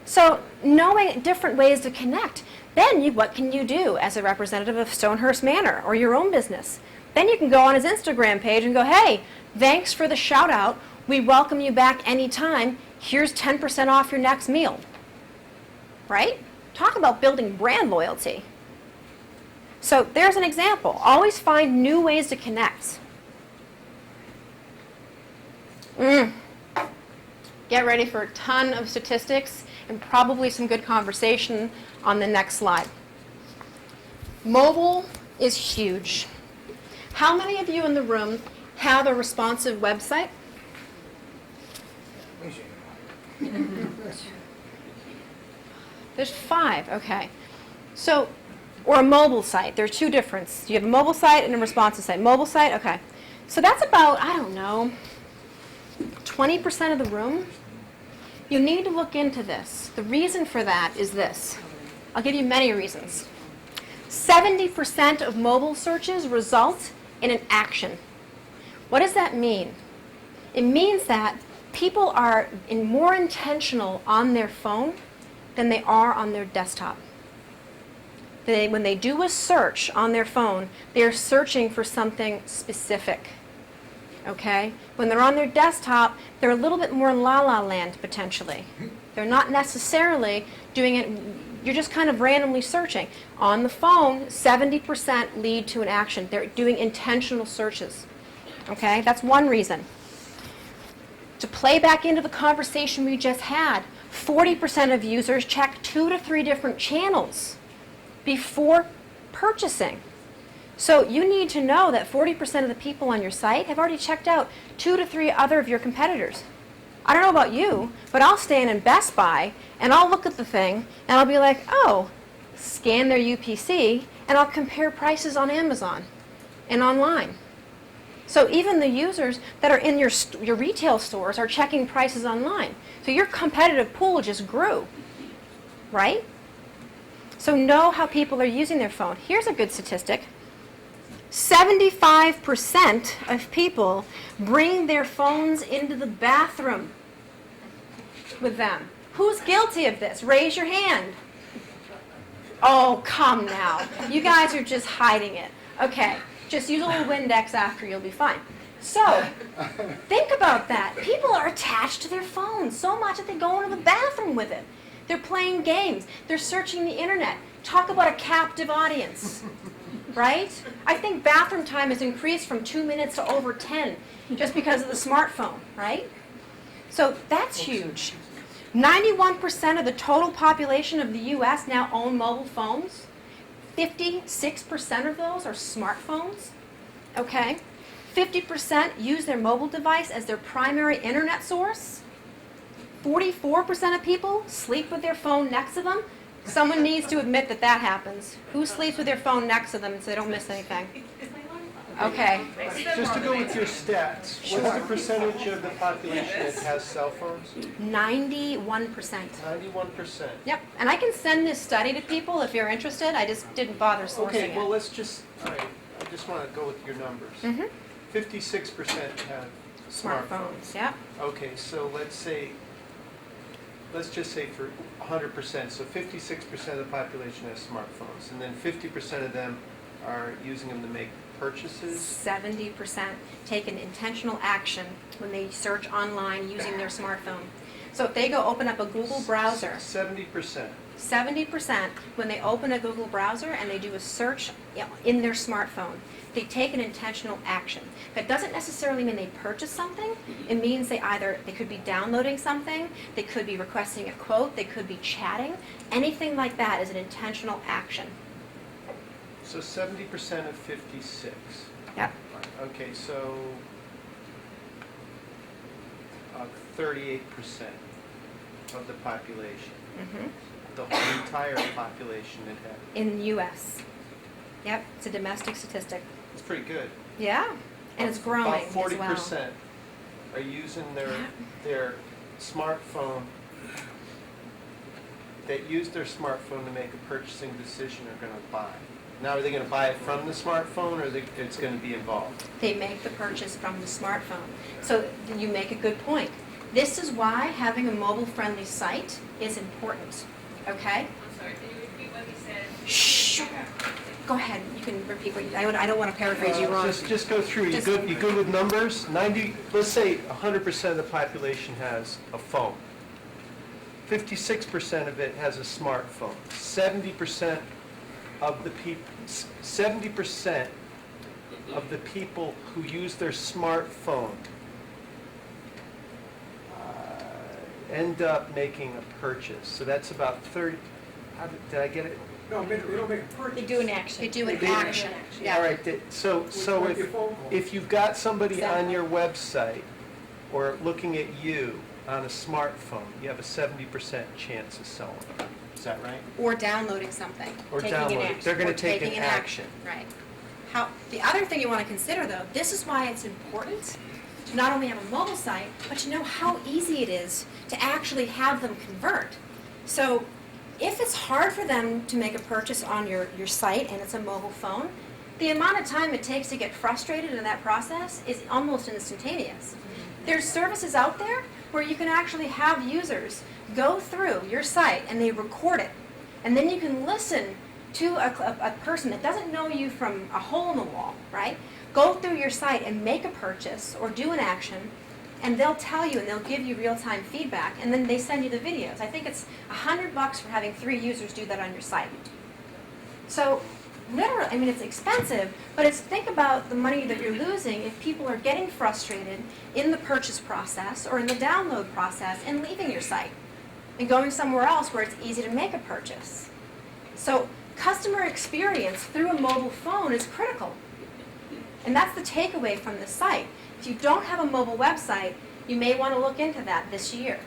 [SPEAKER 2] So knowing different ways to connect, then what can you do as a representative of Stonehurst Manor or your own business? Then you can go on his Instagram page and go, hey, thanks for the shout out. We welcome you back anytime. Here's 10% off your next meal. Right? Talk about building brand loyalty. So there's an example. Always find new ways to connect. Get ready for a ton of statistics and probably some good conversation on the next slide. Mobile is huge. How many of you in the room have a responsive website? There's 5, okay. So, or a mobile site. There are 2 differences. You have a mobile site and a responsive site. Mobile site, okay. So that's about, 20% of the room. You need to look into this. The reason for that is this. I'll give you many reasons. 70% of mobile searches result in an action. What does that mean? It means that people are more intentional on their phone than they are on their desktop. When they do a search on their phone, they're searching for something specific. Okay? When they're on their desktop, they're a little bit more in la-la land, potentially. They're not necessarily doing it, you're just kind of randomly searching. On the phone, 70% lead to an action. They're doing intentional searches. Okay? That's one reason. to play back into the conversation we just had, 40% of users check 2 to 3 different channels before purchasing. So you need to know that 40% of the people on your site have already checked out 2 to 3 other of your competitors. I don't know about you, but I'll stand in Best Buy and I'll look at the thing and I'll be like, oh, scan their UPC, and I'll compare prices on Amazon and online. So even the users that are in your retail stores are checking prices online. So your competitive pool just grew, right? So know how people are using their phone. Here's a good statistic. 75% of people bring their phones into the bathroom with them. Who's guilty of this? Raise your hand. Oh, come now. You guys are just hiding it. Okay, just use a little Windex after, you'll be fine. So, think about that. People are attached to their phones so much that they go into the bathroom with it. They're playing games. They're searching the internet. Talk about a captive audience, right? I think bathroom time has increased from 2 minutes to over 10 just because of the smartphone, right? So that's huge. 91% of the total population of the U.S. now own mobile phones. 56% of those are smartphones, okay? 50% use their mobile device as their primary internet source. 44% of people sleep with their phone next to them. Someone needs to admit that that happens. Who sleeps with their phone next to them so they don't miss anything? Okay.
[SPEAKER 3] Just to go with your stats, what's the percentage of the population that has cell phones?
[SPEAKER 2] 91%.
[SPEAKER 3] 91%.
[SPEAKER 2] Yep, and I can send this study to people if you're interested. I just didn't bother sourcing
[SPEAKER 3] Okay, well,
[SPEAKER 2] it.
[SPEAKER 3] let's just, all right, I just want to go with your numbers. 56% have
[SPEAKER 2] Smartphones, yep.
[SPEAKER 3] Okay, so let's just say for 100%, so 56% of the population has smartphones, and then 50% of them are using them to make purchases?
[SPEAKER 2] 70% take an intentional action when they search online using their smartphone. So if they go open up a Google browser,
[SPEAKER 3] 70%.
[SPEAKER 2] 70% when they open a Google browser and they do a search in their smartphone, they take an intentional action. That doesn't necessarily mean they purchase something. It means they could be downloading something, they could be requesting a quote, they could be chatting. Anything like that is an intentional action.
[SPEAKER 3] So 70% of 56.
[SPEAKER 2] Yep.
[SPEAKER 3] Okay, so 38% of the population. The whole entire population that had it.
[SPEAKER 2] In the U.S. Yep, it's a domestic statistic.
[SPEAKER 3] It's pretty good.
[SPEAKER 2] Yeah, and it's growing
[SPEAKER 3] About
[SPEAKER 2] as well.
[SPEAKER 3] 40% are using their smartphone, that use their smartphone to make a purchasing decision are going to buy. Now, are they going to buy it from the smartphone, or it's going to be involved?
[SPEAKER 2] They make the purchase from the smartphone. So you make a good point. This is why having a mobile-friendly site is important, okay?
[SPEAKER 5] I'm sorry, can you repeat what he said?
[SPEAKER 2] Shh. Go ahead. You can repeat what I don't want to paraphrase you wrong.
[SPEAKER 3] Just go through. You good with numbers? Let's say 100% of the population has a phone. 56% of it has a smartphone. 70% of the people who use their smartphone end up making a purchase. So that's about 30. Did I get it?
[SPEAKER 7] No, they don't make a purchase.
[SPEAKER 6] They do an action.
[SPEAKER 2] They do an
[SPEAKER 3] They-
[SPEAKER 2] action. Yeah.
[SPEAKER 3] All right. So
[SPEAKER 7] Like your phone call.
[SPEAKER 3] if you've got somebody on your website or looking at you on a smartphone, you have a 70% chance of selling it. Is that right?
[SPEAKER 2] Or downloading something.
[SPEAKER 3] Or
[SPEAKER 6] Taking an
[SPEAKER 3] download it.
[SPEAKER 6] action.
[SPEAKER 3] They're going
[SPEAKER 2] Or
[SPEAKER 3] to take an
[SPEAKER 2] taking
[SPEAKER 3] action.
[SPEAKER 2] Right. The other thing you want to consider, though, this is why it's important to not only have a mobile site, but to know how easy it is to actually have them convert. So if it's hard for them to make a purchase on your site and it's a mobile phone, the amount of time it takes to get frustrated in that process is almost instantaneous. There's services out there where you can actually have users go through your site and they record it. And then you can listen to a person that doesn't know you from a hole in the wall, right? Go through your site and make a purchase or do an action, and they'll tell you and they'll give you real-time feedback, and then they send you the videos. I think it's $100 for having 3 users do that on your site. So literally, I mean, it's expensive, but it's think about the money that you're losing if people are getting frustrated in the purchase process or in the download process and leaving your site and going somewhere else where it's easy to make a purchase. So customer experience through a mobile phone is critical. And that's the takeaway from the site. If you don't have a mobile website, you may want to look into that this year.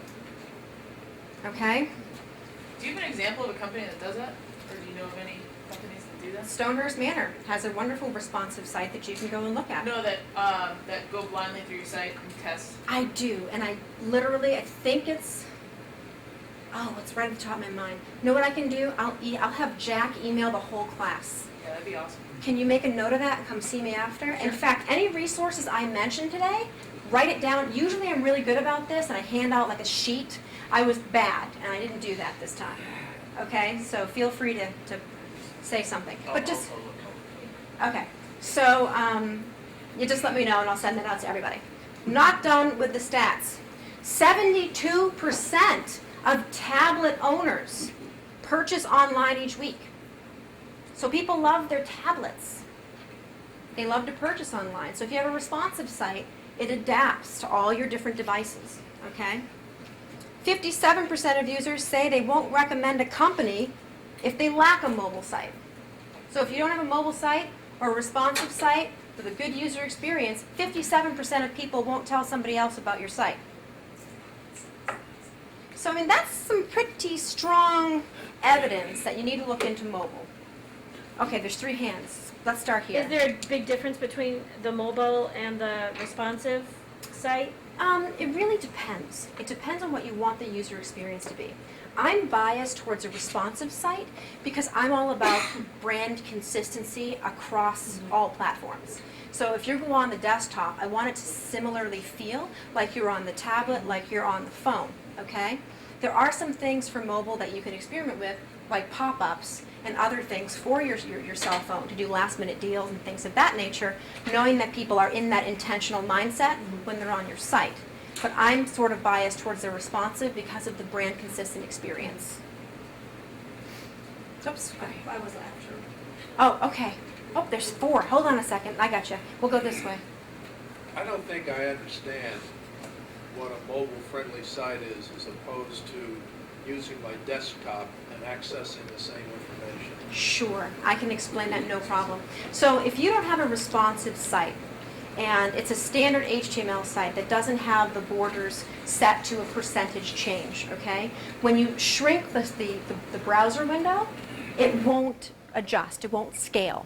[SPEAKER 2] Okay?
[SPEAKER 10] Do you have an example of a company that does that? Or do you know of any companies that do that?
[SPEAKER 2] Stonehurst Manor has a wonderful responsive site that you can go and look at.
[SPEAKER 10] No, that go blindly through your site and test.
[SPEAKER 2] I do, and I literally, I think it's right at the top of my mind. Know what I can do? I'll have Jack email the whole class.
[SPEAKER 10] Yeah, that'd be awesome.
[SPEAKER 2] Can you make a note of that and come see me after? In fact, any resources I mentioned today, write it down. Usually I'm really good about this, and I hand out like a sheet. I was bad, and I didn't do that this time. Okay, so feel free to say something. But just, okay. So you just let me know, and I'll send that out to everybody. Not done with the stats. 72% of tablet owners purchase online each week. So people love their tablets. They love to purchase online. So if you have a responsive site, it adapts to all your different devices, okay? 57% of users say they won't recommend a company if they lack a mobile site. So if you don't have a mobile site or a responsive site with a good user experience, 57% of people won't tell somebody else about your site. So I mean, that's some pretty strong evidence that you need to look into mobile. Okay, there's 3 hands. Let's start here.
[SPEAKER 6] Is there a big difference between the mobile and the responsive site?
[SPEAKER 2] It really depends. It depends on what you want the user experience to be. I'm biased towards a responsive site because I'm all about brand consistency across all platforms. So if you go on the desktop, I want it to similarly feel like you're on the tablet, like you're on the phone, okay? There are some things for mobile that you can experiment with, like pop-ups and other things for your cell phone to do last-minute deals and things of that nature, knowing that people are in that intentional mindset when they're on your site. But I'm sort of biased towards the responsive because of the brand consistent experience. Oops.
[SPEAKER 6] I was after.
[SPEAKER 2] Oh, okay. Oh, there's 4. Hold on a second. I got you. We'll go this way.
[SPEAKER 11] I don't think I understand what a mobile-friendly site is as opposed to using my desktop and accessing the same information.
[SPEAKER 2] Sure, I can explain that, no problem. So if you don't have a responsive site, and it's a standard HTML site that doesn't have the borders set to a percentage change, okay? When you shrink the browser window, it won't adjust, it won't scale,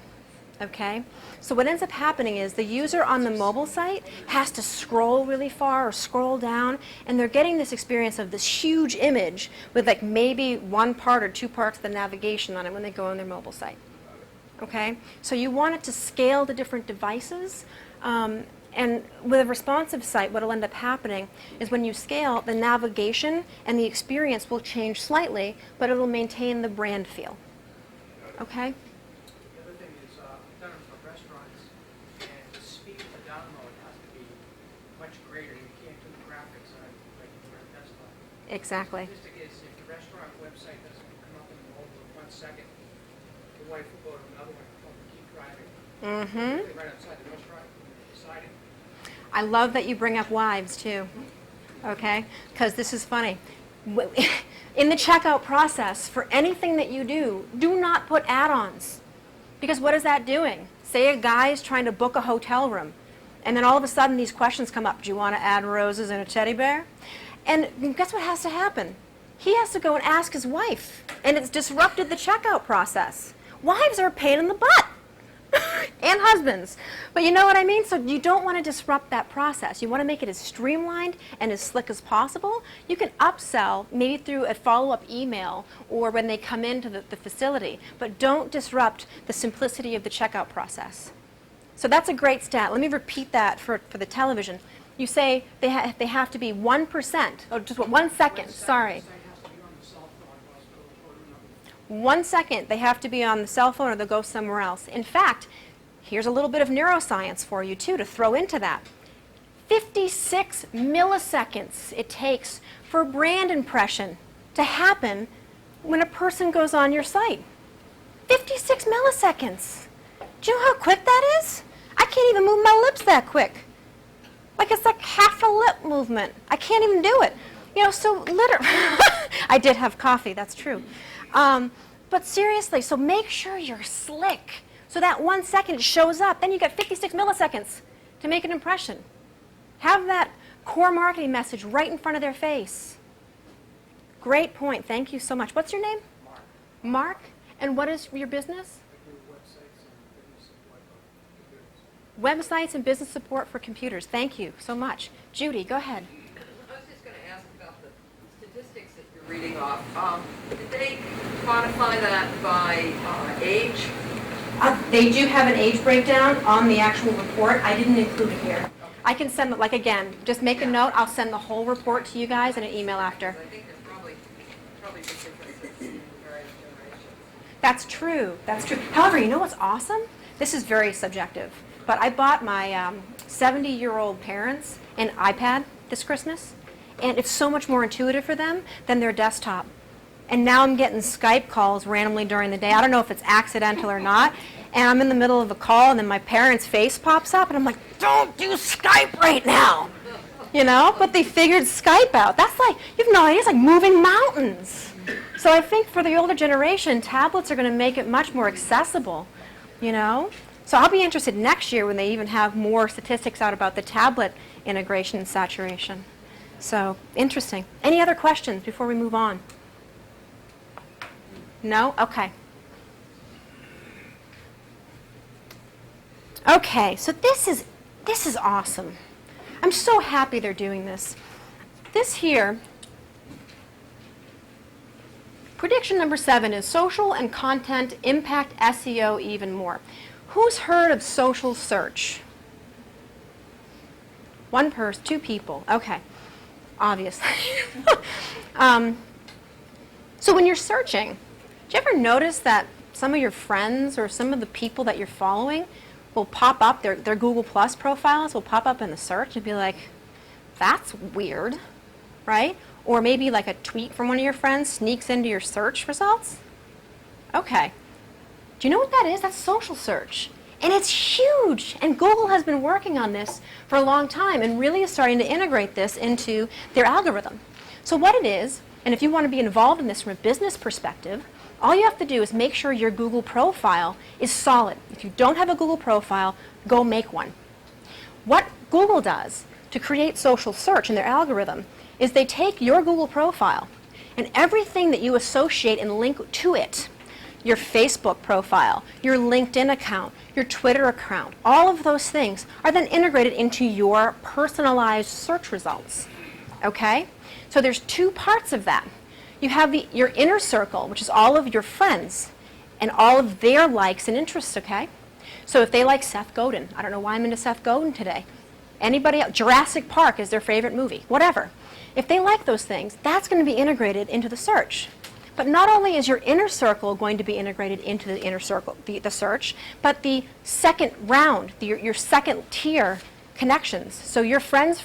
[SPEAKER 2] okay? So what ends up happening is the user on the mobile site has to scroll really far or scroll down, and they're getting this experience of this huge image with like maybe 1 part or 2 parts of the navigation on it when they go on their mobile site, okay? So you want it to scale to different devices, and with a responsive site, what will end up happening is when you scale, the navigation and the experience will change slightly, but it will maintain the brand feel, okay?
[SPEAKER 12] The other thing is, I've done it for restaurants, and the speed of the download has to be much greater. You can't do the graphics on like your desktop.
[SPEAKER 2] Exactly.
[SPEAKER 12] The statistic is if the restaurant website doesn't come up in the mobile in 1 second, the wife will go to another one and keep driving.
[SPEAKER 2] Mm-hmm.
[SPEAKER 12] Right outside the restaurant, deciding.
[SPEAKER 2] I love that you bring up wives too, okay? Because this is funny. In the checkout process, for anything that you do not put add-ons. Because what is that doing? Say a guy is trying to book a hotel room, and then all of a sudden these questions come up. Do you want to add roses and a teddy bear? And guess what has to happen? He has to go and ask his wife, and it's disrupted the checkout process. Wives are a pain in the butt. And husbands. But you know what I mean? So you don't want to disrupt that process. You want to make it as streamlined and as slick as possible. You can upsell maybe through a follow-up email or when they come into the facility, but don't disrupt the simplicity of the checkout process. So that's a great stat. Let me repeat that for the television. You say they have to be 1%, oh, just 1 second, sorry. 1 second, they have to be on the cell phone or they'll go somewhere else. In fact, here's a little bit of neuroscience for you too to throw into that. 56 milliseconds it takes for a brand impression to happen when a person goes on your site. 56 milliseconds. Do you know how quick that is? I can't even move my lips that quick. Like it's like half a lip movement. I can't even do it. You know, so literally, I did have coffee, that's true. But seriously, so make sure you're slick. So that 1 second it shows up. Then you got 56 milliseconds to make an impression. Have that core marketing message right in front of their face. Great point. Thank you so much. What's your name?
[SPEAKER 12] Mark.
[SPEAKER 2] Mark. And what is your business?
[SPEAKER 12] I do websites and business support for computers.
[SPEAKER 2] Websites and business support for computers. Thank you so much. Judy, go ahead.
[SPEAKER 13] I was just going to ask about the statistics that you're reading off. Did they quantify that by age?
[SPEAKER 2] They do have an age breakdown on the actual report. I didn't include it here. I can send it, like again, just make a note. I'll send the whole report to you guys in an email after.
[SPEAKER 13] I think there's probably big differences in various generations.
[SPEAKER 2] That's true. That's true. However, you know what's awesome? This is very subjective. But I bought my 70-year-old parents an iPad this Christmas, and it's so much more intuitive for them than their desktop. And now I'm getting Skype calls randomly during the day. I don't know if it's accidental or not. And I'm in the middle of a call, and then my parents' face pops up, and I'm like, don't do Skype right now. You know? But they figured Skype out. That's like, you have no idea, it's like moving mountains. So I think for the older generation, tablets are going to make it much more accessible, you know? So I'll be interested next year when they even have more statistics out about the tablet integration and saturation. So, interesting. Any other questions before we move on? No? Okay. Okay, so this is awesome. I'm so happy they're doing this. This here, prediction number 7 is social and content impact SEO even more. Who's heard of social search? One person, 2 people. Okay, obviously. So when you're searching, do you ever notice that some of your friends or some of the people that you're following will pop up, their Google Plus profiles will pop up in the search and be like, that's weird, right? Or maybe like a tweet from one of your friends sneaks into your search results? Okay. Do you know what that is? That's social search. And it's huge. And Google has been working on this for a long time and really is starting to integrate this into their algorithm. So what it is, and if you want to be involved in this from a business perspective, all you have to do is make sure your Google profile is solid. If you don't have a Google profile, go make one. What Google does to create social search in their algorithm is they take your Google profile and everything that you associate and link to it, your Facebook profile, your LinkedIn account, your Twitter account, all of those things are then integrated into your personalized search results. Okay? So there's 2 parts of that. You have your inner circle, which is all of your friends and all of their likes and interests, okay? So if they like Seth Godin, I don't know why I'm into Seth Godin today. Anybody else? Jurassic Park is their favorite movie, whatever. If they like those things, that's going to be integrated into the search. But not only is your inner circle going to be integrated into the inner circle, the search, but the second round, your second tier connections. So your friends'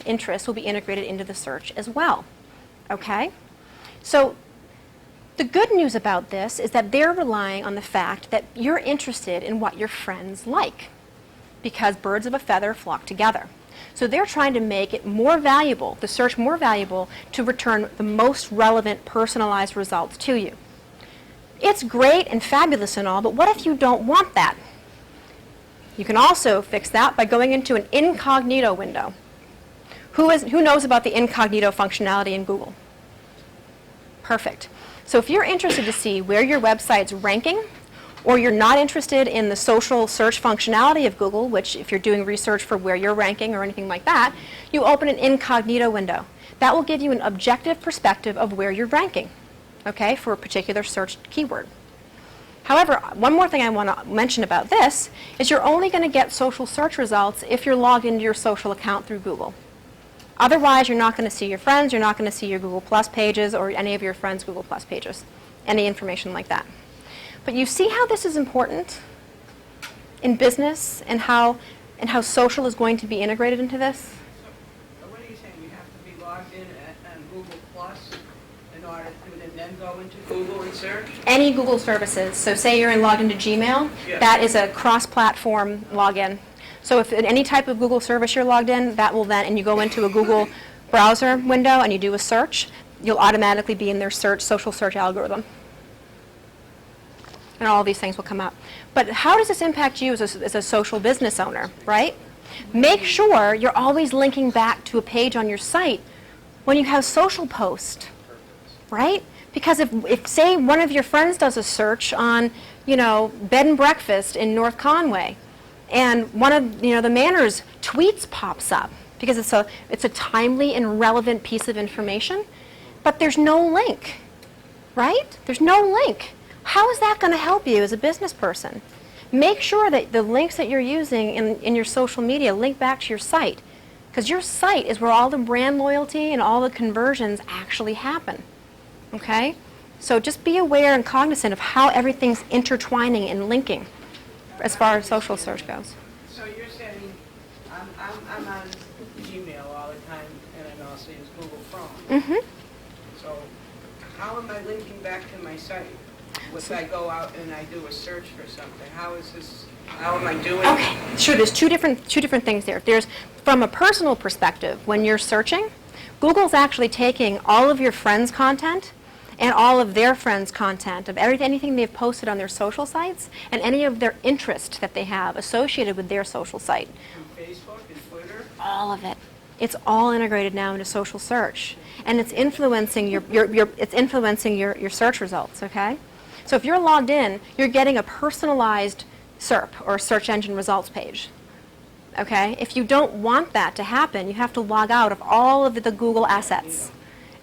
[SPEAKER 2] interests will be integrated into the search as well, okay? So the good news about this is that they're relying on the fact that you're interested in what your friends like, because birds of a feather flock together. So they're trying to make it more valuable, the search more valuable, to return the most relevant personalized results to you. It's great and fabulous and all, but what if you don't want that? You can also fix that by going into an incognito window. Who knows about the incognito functionality in Google? Perfect. So if you're interested to see where your website's ranking, or you're not interested in the social search functionality of Google, which if you're doing research for where you're ranking or anything like that, you open an incognito window. That will give you an objective perspective of where you're ranking, okay, for a particular search keyword. However, one more thing I want to mention about this is you're only going to get social search results if you're logged into your social account through Google. Otherwise, you're not going to see your friends, you're not going to see your Google Plus pages or any of your friends' Google Plus pages, any information like that. But you see how this is important in business and how social is going to be integrated into this?
[SPEAKER 12] So what are you saying? You have to be logged in on Google Plus in order to do and then go into Google and search?
[SPEAKER 2] Any Google services. So say you're logged into Gmail,
[SPEAKER 12] Yeah.
[SPEAKER 2] that is a cross-platform login. So if in any type of Google service you're logged in, that will then, and you go into a Google browser window and you do a search, you'll automatically be in their social search algorithm. And all these things will come up. But how does this impact you as a social business owner, right? Make sure you're always linking back to a page on your site when you have social posts, right? Because if say one of your friends does a search on, bed and breakfast in North Conway, and one of the Manor's tweets pops up because it's a timely and relevant piece of information, but there's no link, right? There's no link. How is that going to help you as a business person? Make sure that the links that you're using in your social media link back to your site, because your site is where all the brand loyalty and all the conversions actually happen, okay? So just be aware and cognizant of how everything's intertwining and linking as far as social search goes.
[SPEAKER 12] So you're saying, I'm on Gmail all the time, and I'm also use Google Chrome.
[SPEAKER 2] Mm-hmm.
[SPEAKER 12] So how am I linking back to my site? If I go out and I do a search for something, how am I doing?
[SPEAKER 2] Okay, sure, there's two different things there. There's, from a personal perspective, when you're searching, Google's actually taking all of your friends' content and all of their friends' content of anything they've posted on their social sites and any of their interest that they have associated with their social site.
[SPEAKER 12] And Facebook and Twitter?
[SPEAKER 2] All of it. It's all integrated now into social search, and it's influencing your search results, okay? So if you're logged in, you're getting a personalized SERP, or search engine results page. Okay? If you don't want that to happen, you have to log out of all of the Google assets.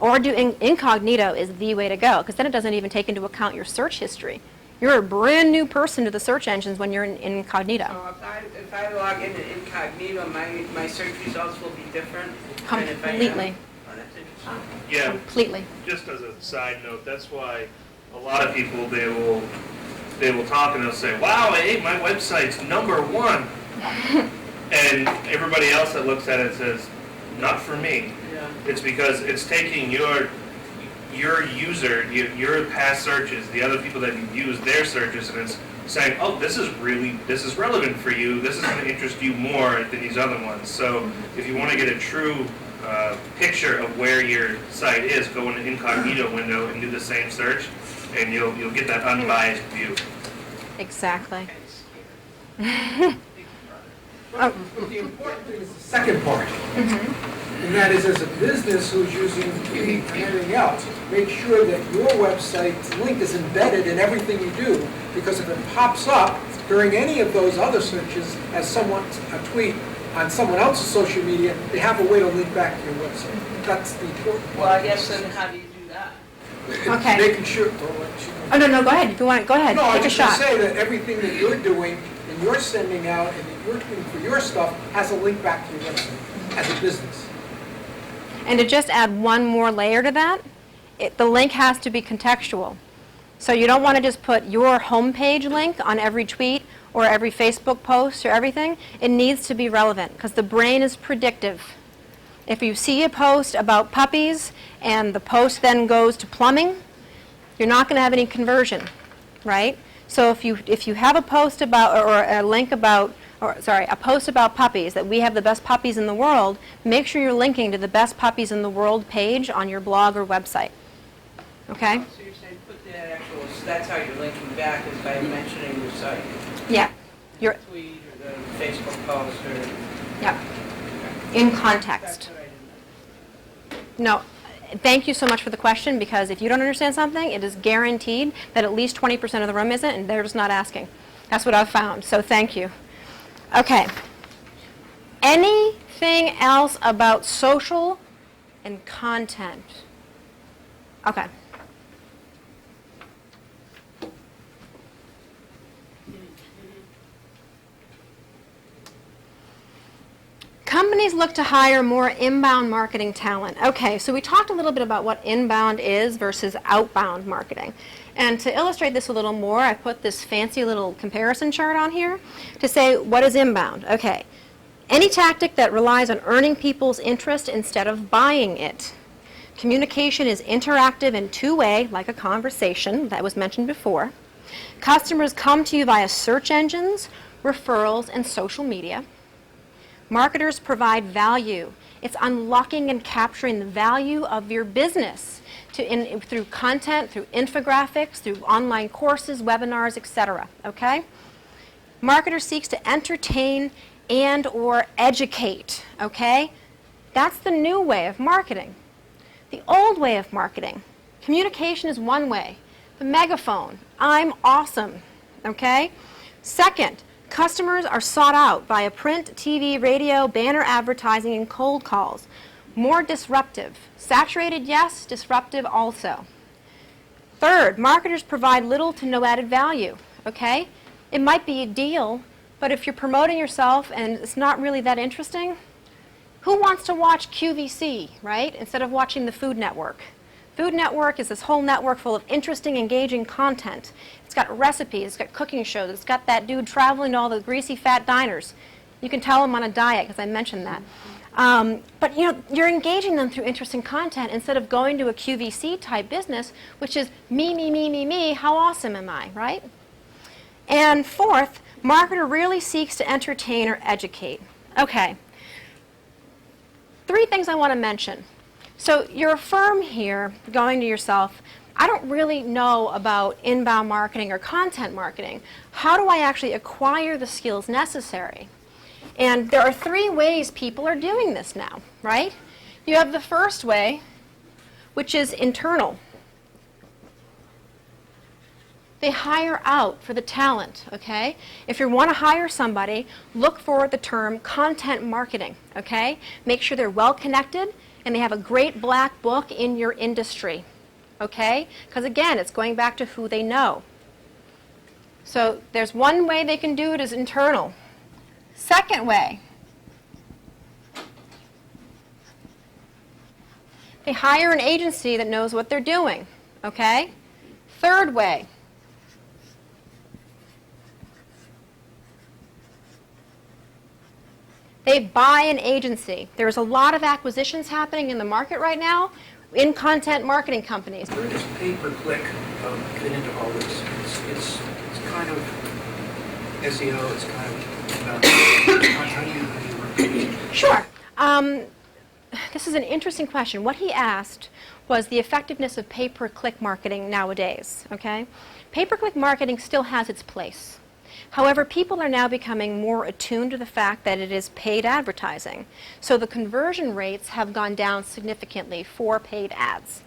[SPEAKER 2] Or do incognito is the way to go, because then it doesn't even take into account your search history. You're a brand new person to the search engines when you're in incognito.
[SPEAKER 12] So if I log into incognito, my search results will be different? than if I am?
[SPEAKER 2] Completely.
[SPEAKER 12] Oh, that's interesting.
[SPEAKER 3] Yeah.
[SPEAKER 2] Completely.
[SPEAKER 3] Just as a side note, that's why a lot of people, they will talk and they'll say, wow, hey, my website's #1. And everybody else that looks at it says, not for me.
[SPEAKER 12] Yeah.
[SPEAKER 3] It's because it's taking your user, your past searches, the other people that you've used their searches, and it's saying, oh, this is relevant for you, this is going to interest you more than these other ones. So if you want to get a true picture of where your site is, go in the incognito window and do the same search, and you'll get that unbiased view.
[SPEAKER 2] Exactly.
[SPEAKER 7] But the important thing is the second part. And that is, as a business who's using Keep and everything else, make sure that your website's link is embedded in everything you do, because if it pops up during any of those other searches as a tweet on someone else's social media, they have a way to link back to your website. That's the important part.
[SPEAKER 12] Well, I guess then how do you do that?
[SPEAKER 2] Okay.
[SPEAKER 7] Making sure.
[SPEAKER 2] Oh, no, go ahead. If you want, go ahead.
[SPEAKER 7] No, I
[SPEAKER 2] Take a
[SPEAKER 7] just
[SPEAKER 2] shot.
[SPEAKER 7] want to say that everything that you're doing and you're sending out and that you're doing for your stuff has a link back to your website as a business.
[SPEAKER 2] And to just add one more layer to that, the link has to be contextual. So you don't want to just put your homepage link on every tweet or every Facebook post or everything. It needs to be relevant, because the brain is predictive. If you see a post about puppies and the post then goes to plumbing, you're not going to have any conversion, right? So if you have a post about, or a link about, a post about puppies, that we have the best puppies in the world, make sure you're linking to the best puppies in the world page on your blog or website. Okay?
[SPEAKER 12] So you're saying put that actual, that's how you're linking back, is by mentioning your site.
[SPEAKER 2] Yeah.
[SPEAKER 12] The tweet or the Facebook post or...
[SPEAKER 2] Yeah. In context.
[SPEAKER 12] That's what I didn't know.
[SPEAKER 2] No. Thank you so much for the question, because if you don't understand something, it is guaranteed that at least 20% of the room isn't, and they're just not asking. That's what I've found, so thank you. Okay. Anything else about social and content? Okay. Companies look to hire more inbound marketing talent. Okay, so we talked a little bit about what inbound is versus outbound marketing. And to illustrate this a little more, I put this fancy little comparison chart on here to say, what is inbound? Okay, any tactic that relies on earning people's interest instead of buying it. Communication is interactive and two-way, like a conversation that was mentioned before. Customers come to you via search engines, referrals, and social media. Marketers provide value. It's unlocking and capturing the value of your business through content, through infographics, through online courses, webinars, etc. Okay? Marketer seeks to entertain and or educate. Okay? That's the new way of marketing. The old way of marketing, communication is one way. The megaphone, I'm awesome. Okay? Second, customers are sought out via print, TV, radio, banner advertising, and cold calls. More disruptive. Saturated, yes. Disruptive, also. Third, marketers provide little to no added value. Okay? It might be a deal, but if you're promoting yourself and it's not really that interesting, who wants to watch QVC, right, instead of watching the Food Network? Food Network is this whole network full of interesting, engaging content. It's got recipes, it's got cooking shows, it's got that dude traveling to all the greasy, fat diners. You can tell him on a diet, because I mentioned that. But you know, you're engaging them through interesting content instead of going to a QVC type business, which is me, me, me, me, me, how awesome am I, right? And fourth, marketer really seeks to entertain or educate. Okay. 3 things I want to mention. So you're a firm here going to yourself, I don't really know about inbound marketing or content marketing. How do I actually acquire the skills necessary? And there are 3 ways people are doing this now, right? You have the first way, which is internal. They hire out for the talent, okay? If you want to hire somebody, look for the term content marketing, okay? Make sure they're well connected and they have a great black book in your industry, okay? Because again, it's going back to who they know. So there's one way they can do it is internal. Second way, they hire an agency that knows what they're doing, okay? Third way, they buy an agency. There's a lot of acquisitions happening in the market right now in content marketing companies.
[SPEAKER 12] Where does pay-per-click fit into all this? It's kind of SEO, it's kind of, how do you work with it?
[SPEAKER 2] Sure. This is an interesting question. What he asked was the effectiveness of pay-per-click marketing nowadays, okay? Pay-per-click marketing still has its place. However, people are now becoming more attuned to the fact that it is paid advertising. So the conversion rates have gone down significantly for paid ads.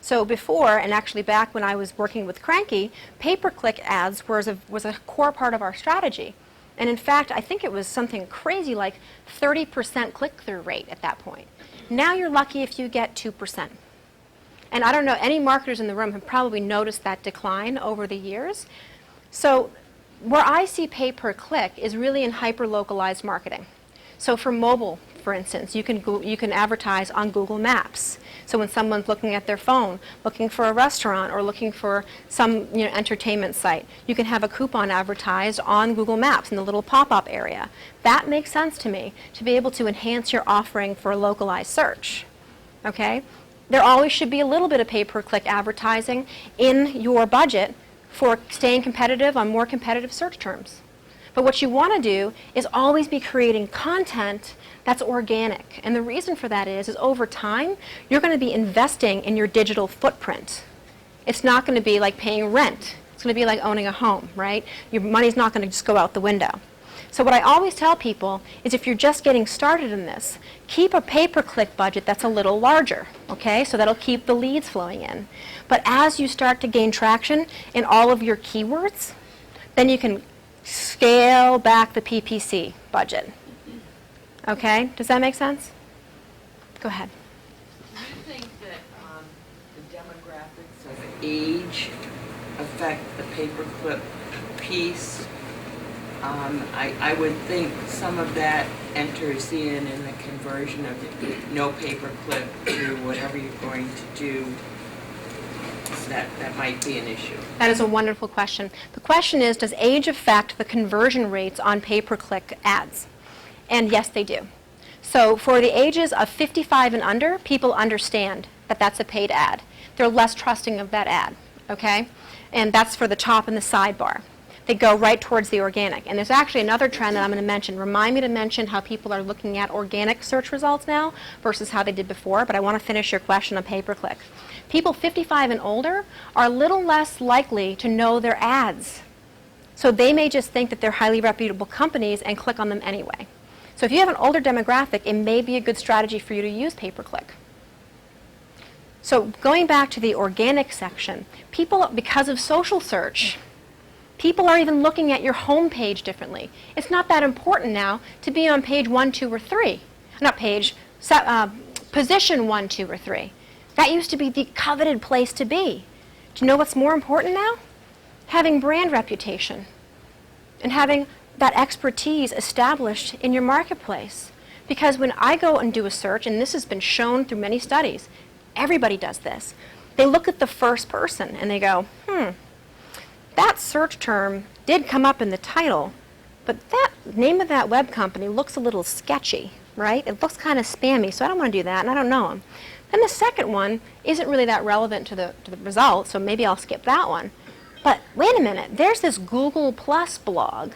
[SPEAKER 2] So before, and actually back when I was working with Cranky, pay-per-click ads was a core part of our strategy. And in fact, I think it was something crazy like 30% click-through rate at that point. Now you're lucky if you get 2%. And I don't know, any marketers in the room have probably noticed that decline over the years. So where I see pay-per-click is really in hyper-localized marketing. So for mobile, for instance, you can advertise on Google Maps. So when someone's looking at their phone, looking for a restaurant or looking for some entertainment site, you can have a coupon advertised on Google Maps in the little pop-up area. That makes sense to me, to be able to enhance your offering for a localized search. Okay? There always should be a little bit of pay-per-click advertising in your budget for staying competitive on more competitive search terms. But what you want to do is always be creating content that's organic. And the reason for that is over time, you're going to be investing in your digital footprint. It's not going to be like paying rent. It's going to be like owning a home, right? Your money's not going to just go out the window. So what I always tell people is if you're just getting started in this, keep a pay-per-click budget that's a little larger, okay? So that'll keep the leads flowing in. But as you start to gain traction in all of your keywords, then you can scale back the PPC budget. Okay? Does that make sense? Go ahead.
[SPEAKER 13] Do you think that the demographics of age affect the paperclip piece? I would think some of that enters in the conversion of no paperclip to whatever you're going to do. So that might be an issue.
[SPEAKER 2] That is a wonderful question. The question is, does age affect the conversion rates on pay-per-click ads? And yes, they do. So for the ages of 55 and under, people understand that that's a paid ad. They're less trusting of that ad, okay? And that's for the top and the sidebar. They go right towards the organic. And there's actually another trend that I'm going to mention. Remind me to mention how people are looking at organic search results now versus how they did before, but I want to finish your question on pay-per-click. People 55 and older are a little less likely to know their ads. So they may just think that they're highly reputable companies and click on them anyway. So if you have an older demographic, it may be a good strategy for you to use pay-per-click. So going back to the organic section, people, because of social search, people are even looking at your home page differently. It's not that important now to be on page 1, 2, or 3. Not page, position 1, 2, or 3. That used to be the coveted place to be. Do you know what's more important now? Having brand reputation and having that expertise established in your marketplace. Because when I go and do a search, and this has been shown through many studies, everybody does this. They look at the first person and they go, that search term did come up in the title, but that name of that web company looks a little sketchy, right? It looks kind of spammy, so I don't want to do that, and I don't know them. Then the second one isn't really that relevant to the result, so maybe I'll skip that one. But wait a minute, there's this Google Plus blog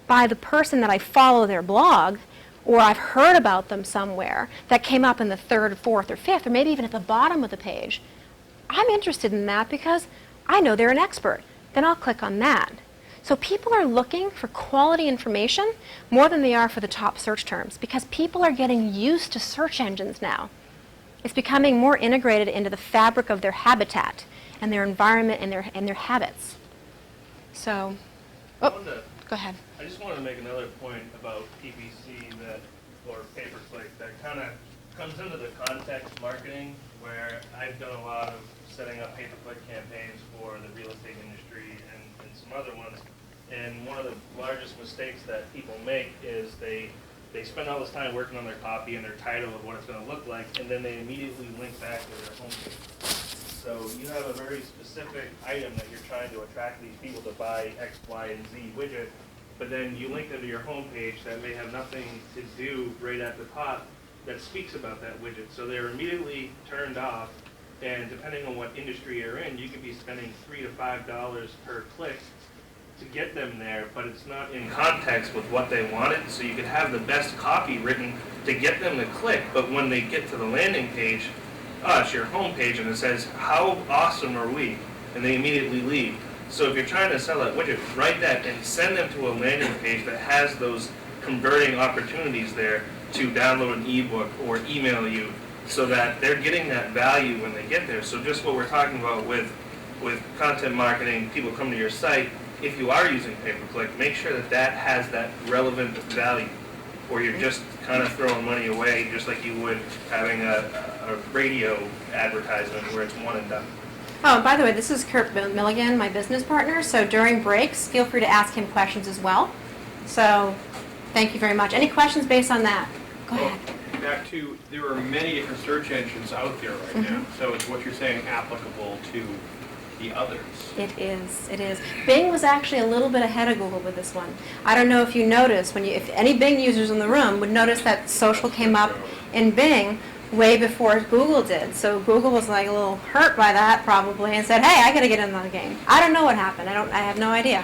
[SPEAKER 2] by the person that I follow their blog, or I've heard about them somewhere that came up in the 3rd, 4th, or 5th, or maybe even at the bottom of the page. I'm interested in that because I know they're an expert. Then I'll click on that. So people are looking for quality information more than they are for the top search terms because people are getting used to search engines now. It's becoming more integrated into the fabric of their habitat and their environment and their habits. So, go ahead.
[SPEAKER 3] I just wanted to make another point about PPC or pay-per-click that kind of comes into the context marketing where I've done a lot of setting up pay-per-click campaigns for the real estate industry and some other ones. And one of the largest mistakes that people make is they spend all this time working on their copy and their title of what it's going to look like, and then they immediately link back to their homepage. So you have a very specific item that you're trying to attract these people to buy X, Y, and Z widget, but then you link them to your homepage that may have nothing to do right at the top that speaks about that widget. So they're immediately turned off, and depending on what industry you're in, you could be spending $3 to $5 per click to get them there, but it's not in context with what they wanted. So you could have the best copy written to get them to click, but when they get to the landing page, it's your home page, and it says, how awesome are we? And they immediately leave. So if you're trying to sell that widget, write that and send them to a landing page that has those converting opportunities there to download an ebook or email you so that they're getting that value when they get there. So just what we're talking about with content marketing, people come to your site, if you are using pay-per-click, make sure that that has that relevant value, or you're just kind of throwing money away just like you would having a radio advertisement where it's one and done.
[SPEAKER 2] Oh, by the way, this is Kurt Milligan, my business partner, so during breaks, feel free to ask him questions as well. So, thank you very much. Any questions based on that? Go ahead.
[SPEAKER 14] Back to, there are many different search engines out there right now, so is what you're saying applicable to the others?
[SPEAKER 2] It is, it is. Bing was actually a little bit ahead of Google with this one. I don't know if you noticed, if any Bing users in the room would notice that social came up in Bing way before Google did. So Google was like a little hurt by that probably and said, hey, I got to get in the game. I don't know what happened. I have no idea.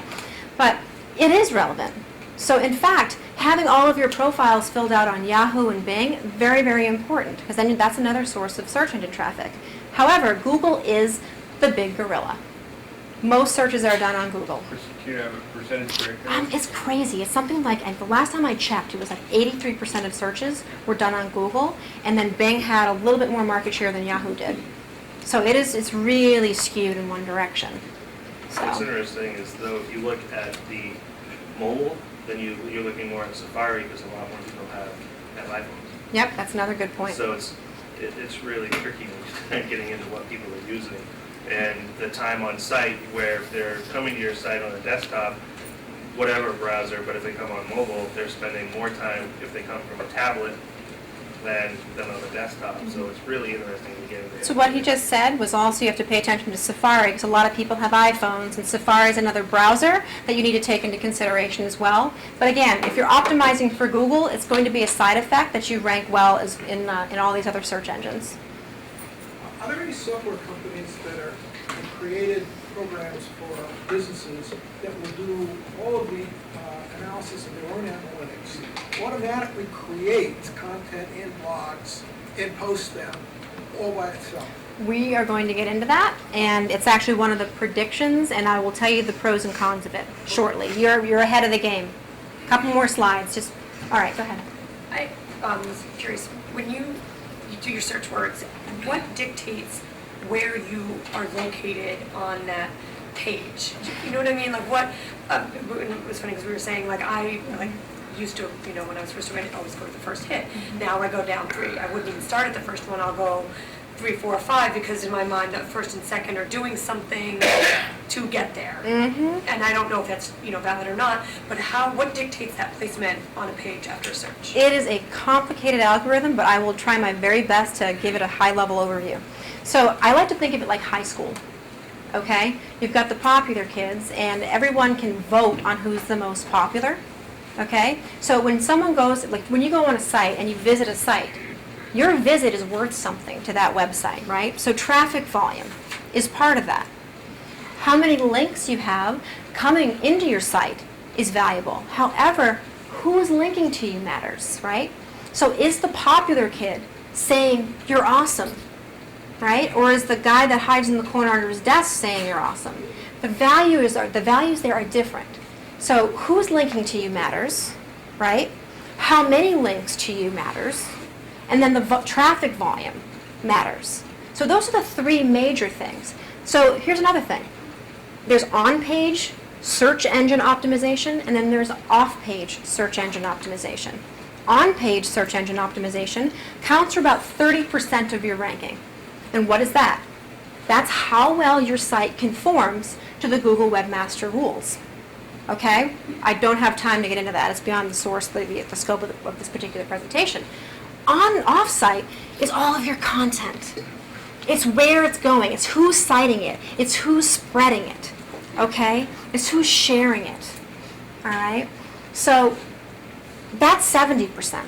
[SPEAKER 2] But it is relevant. So in fact, having all of your profiles filled out on Yahoo and Bing, very, very important, because then that's another source of search engine traffic. However, Google is the big gorilla. Most searches are done on Google.
[SPEAKER 14] Do you have a percentage breakdown?
[SPEAKER 2] It's crazy. It's something like, and the last time I checked, it was like 83% of searches were done on Google, and then Bing had a little bit more market share than Yahoo did. So it's really skewed in one direction. So.
[SPEAKER 3] What's interesting is, though, if you look at the mobile, then you're looking more at Safari because a lot more people have iPhones.
[SPEAKER 2] Yep, that's another good point.
[SPEAKER 3] So it's really tricky when you start getting into what people are using. And the time on site where they're coming to your site on a desktop, whatever browser, but if they come on mobile, they're spending more time if they come from a tablet than on the desktop. So it's really interesting to get into.
[SPEAKER 2] So what he just said was also you have to pay attention to Safari because a lot of people have iPhones, and Safari is another browser that you need to take into consideration as well. But again, if you're optimizing for Google, it's going to be a side effect that you rank well as in all these other search engines.
[SPEAKER 7] Are there any software companies that have created programs for businesses that will do all of the analysis of their own analytics, automatically create content in blogs and post them all by itself?
[SPEAKER 2] We are going to get into that, and it's actually one of the predictions, and I will tell you the pros and cons of it shortly. You're ahead of the game. A couple more slides. Just all right. Go ahead.
[SPEAKER 15] I was curious, when you do your search words, what dictates where you are located on that page? You know what I mean? Like what, it was funny because we were saying, like I used to, you know, when I was first doing it, always go to the first hit. Now I go down 3. I wouldn't even start at the first one. I'll go 3, 4, 5 because in my mind, the first and second are doing something to get there. And I don't know if that's, you know, valid or not, but what dictates that placement on a page after a search?
[SPEAKER 2] It is a complicated algorithm, but I will try my very best to give it a high-level overview. So I like to think of it like high school. Okay? You've got the popular kids, and everyone can vote on who's the most popular. Okay? So when someone goes, like when you go on a site and you visit a site, your visit is worth something to that website, right? So traffic volume is part of that. How many links you have coming into your site is valuable. However, who's linking to you matters, right? So is the popular kid saying you're awesome, right? Or is the guy that hides in the corner under his desk saying you're awesome? The values there are different. So who's linking to you matters, right? How many links to you matters. And then the traffic volume matters. So those are the 3 major things. So here's another thing. There's on-page search engine optimization, and then there's off-page search engine optimization. On-page search engine optimization counts for about 30% of your ranking. And what is that? That's how well your site conforms to the Google Webmaster Rules. Okay? I don't have time to get into that. It's beyond the scope of this particular presentation. Off-site is all of your content. It's where it's going. It's who's citing it. It's who's spreading it. Okay? It's who's sharing it. All right? So that's 70%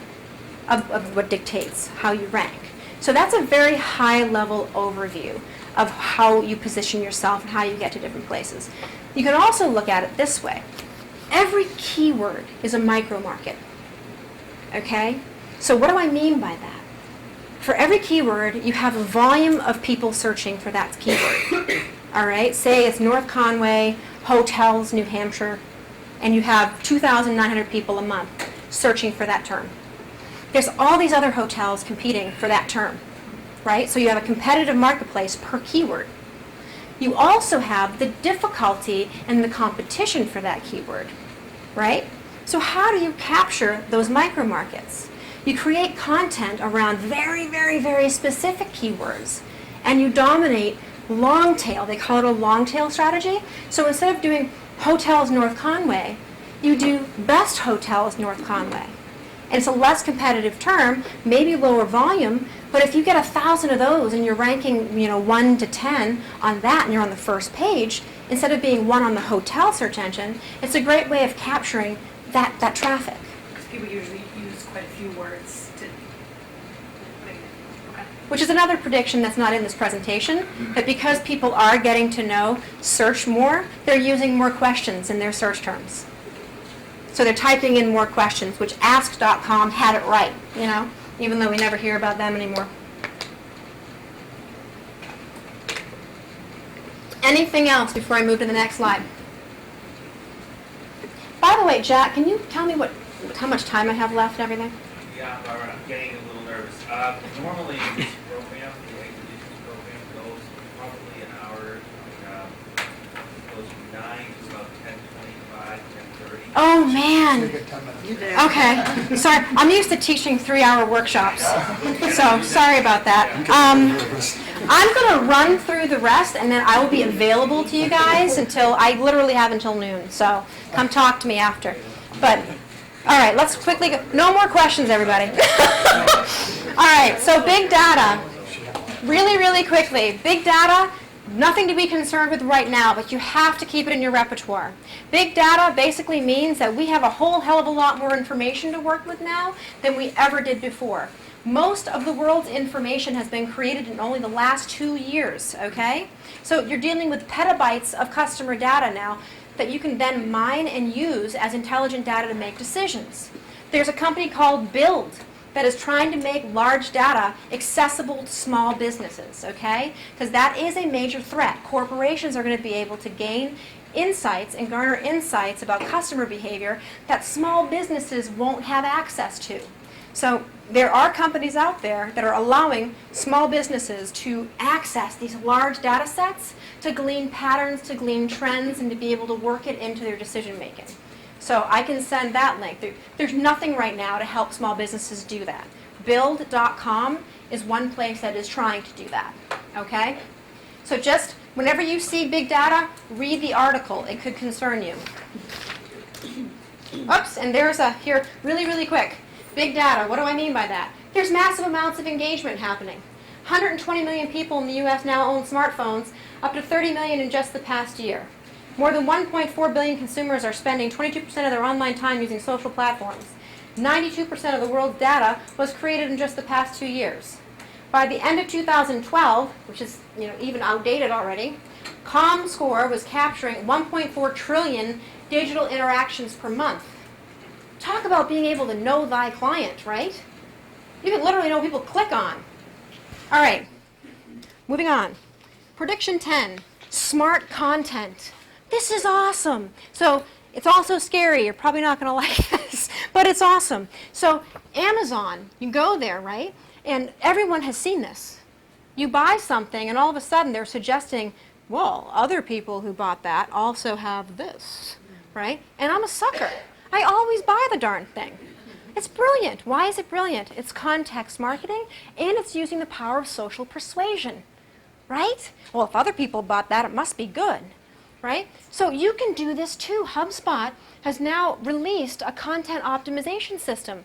[SPEAKER 2] of what dictates how you rank. So that's a very high-level overview of how you position yourself and how you get to different places. You can also look at it this way. Every keyword is a micro-market. Okay? So what do I mean by that? For every keyword, you have a volume of people searching for that keyword. All right? Say it's North Conway, hotels, New Hampshire, and you have 2,900 people a month searching for that term. There's all these other hotels competing for that term, right? So you have a competitive marketplace per keyword. You also have the difficulty and the competition for that keyword, right? So how do you capture those micro markets? You create content around very, very, very specific keywords, and you dominate long tail. They call it a long tail strategy. So instead of doing hotels North Conway, you do best hotels North Conway. And it's a less competitive term, maybe lower volume, but if you get 1,000 of those and you're ranking, 1 to 10 on that and you're on the first page, instead of being 1 on the hotel search engine, it's a great way of capturing that traffic.
[SPEAKER 15] Because people usually use quite a few words to make it. Okay.
[SPEAKER 2] Which is another prediction that's not in this presentation, that because people are getting to know search more, they're using more questions in their search terms. So they're typing in more questions, which ask.com had it right, even though we never hear about them anymore. Anything else before I move to the next slide? By the way, Jack, can you tell me how much time I have left and everything?
[SPEAKER 9] Yeah, Barbara, I'm getting a little nervous. Normally this program, the acquisitions program goes probably an hour, goes from 9 to about 10:25, 10:30.
[SPEAKER 2] Oh, man. Okay. Sorry. I'm used to teaching 3-hour workshops. So sorry about that. I'm going to run through the rest, and then I will be available to you guys I literally have until noon. So come talk to me after. But, all right, let's quickly go. No more questions, everybody. All right, so big data. Really, really quickly. Big data. Nothing to be concerned with right now, but you have to keep it in your repertoire. Big data basically means that we have a whole hell of a lot more information to work with now than we ever did before. Most of the world's information has been created in only the last 2 years, okay? So you're dealing with petabytes of customer data now that you can then mine and use as intelligent data to make decisions. There's a company called Build that is trying to make large data accessible to small businesses, okay? Because that is a major threat. Corporations are going to be able to gain insights and garner insights about customer behavior that small businesses won't have access to. So there are companies out there that are allowing small businesses to access these large data sets to glean patterns, to glean trends, and to be able to work it into their decision making. So I can send that link. There's nothing right now to help small businesses do that. Build.com is one place that is trying to do that, okay? So just whenever you see big data, read the article. It could concern you. Oops, and there's here, really quick. Big data, what do I mean by that? There's massive amounts of engagement happening. 120 million people in the US now own smartphones, up to 30 million in just the past year. More than 1.4 billion consumers are spending 22% of their online time using social platforms. 92% of the world's data was created in just the past 2 years. By the end of 2012, which is even outdated already, ComScore was capturing 1.4 trillion digital interactions per month. Talk about being able to know thy client, right? You can literally know what people click on. All right, moving on. Prediction 10, smart content. This is awesome. So it's also scary. You're probably not going to like this, but it's awesome. So Amazon, you go there, right? And everyone has seen this. You buy something, and all of a sudden they're suggesting, well, other people who bought that also have this, right? And I'm a sucker. I always buy the darn thing. It's brilliant. Why is it brilliant? It's context marketing, and it's using the power of social persuasion, right? Well, if other people bought that, it must be good, right? So you can do this too. HubSpot has now released a content optimization system.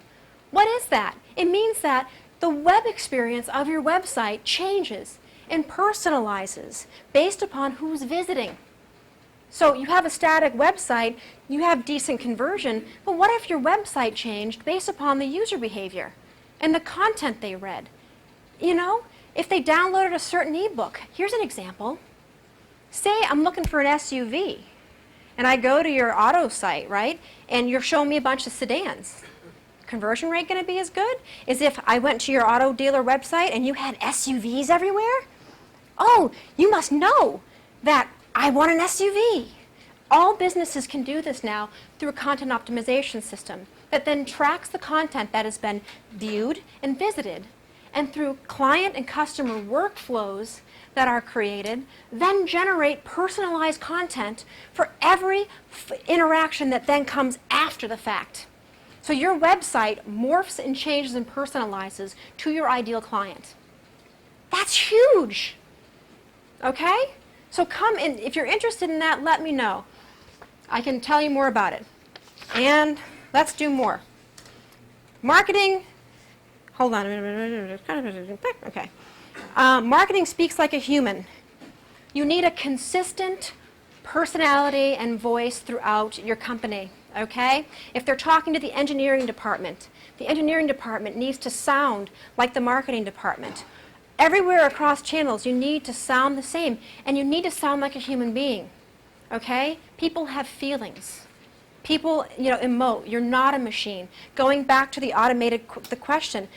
[SPEAKER 2] What is that? It means that the web experience of your website changes and personalizes based upon who's visiting. So you have a static website, you have decent conversion, but what if your website changed based upon the user behavior and the content they read? If they downloaded a certain ebook, here's an example. Say I'm looking for an SUV, and I go to your auto site, right? And you're showing me a bunch of sedans. Conversion rate going to be as good as if I went to your auto dealer website and you had SUVs everywhere? Oh, you must know that I want an SUV. All businesses can do this now through a content optimization system that then tracks the content that has been viewed and visited, and through client and customer workflows that are created, then generate personalized content for every interaction that then comes after the fact. So your website morphs and changes and personalizes to your ideal client. That's huge, okay? So come in, if you're interested in that, let me know. I can tell you more about it. And let's do more. Marketing, hold on a minute. Okay. Marketing speaks like a human. You need a consistent personality and voice throughout your company, okay? If they're talking to the engineering department needs to sound like the marketing department. Everywhere across channels, you need to sound the same, and you need to sound like a human being, okay? People have feelings. People, emote. You're not a machine. Going back to the the question,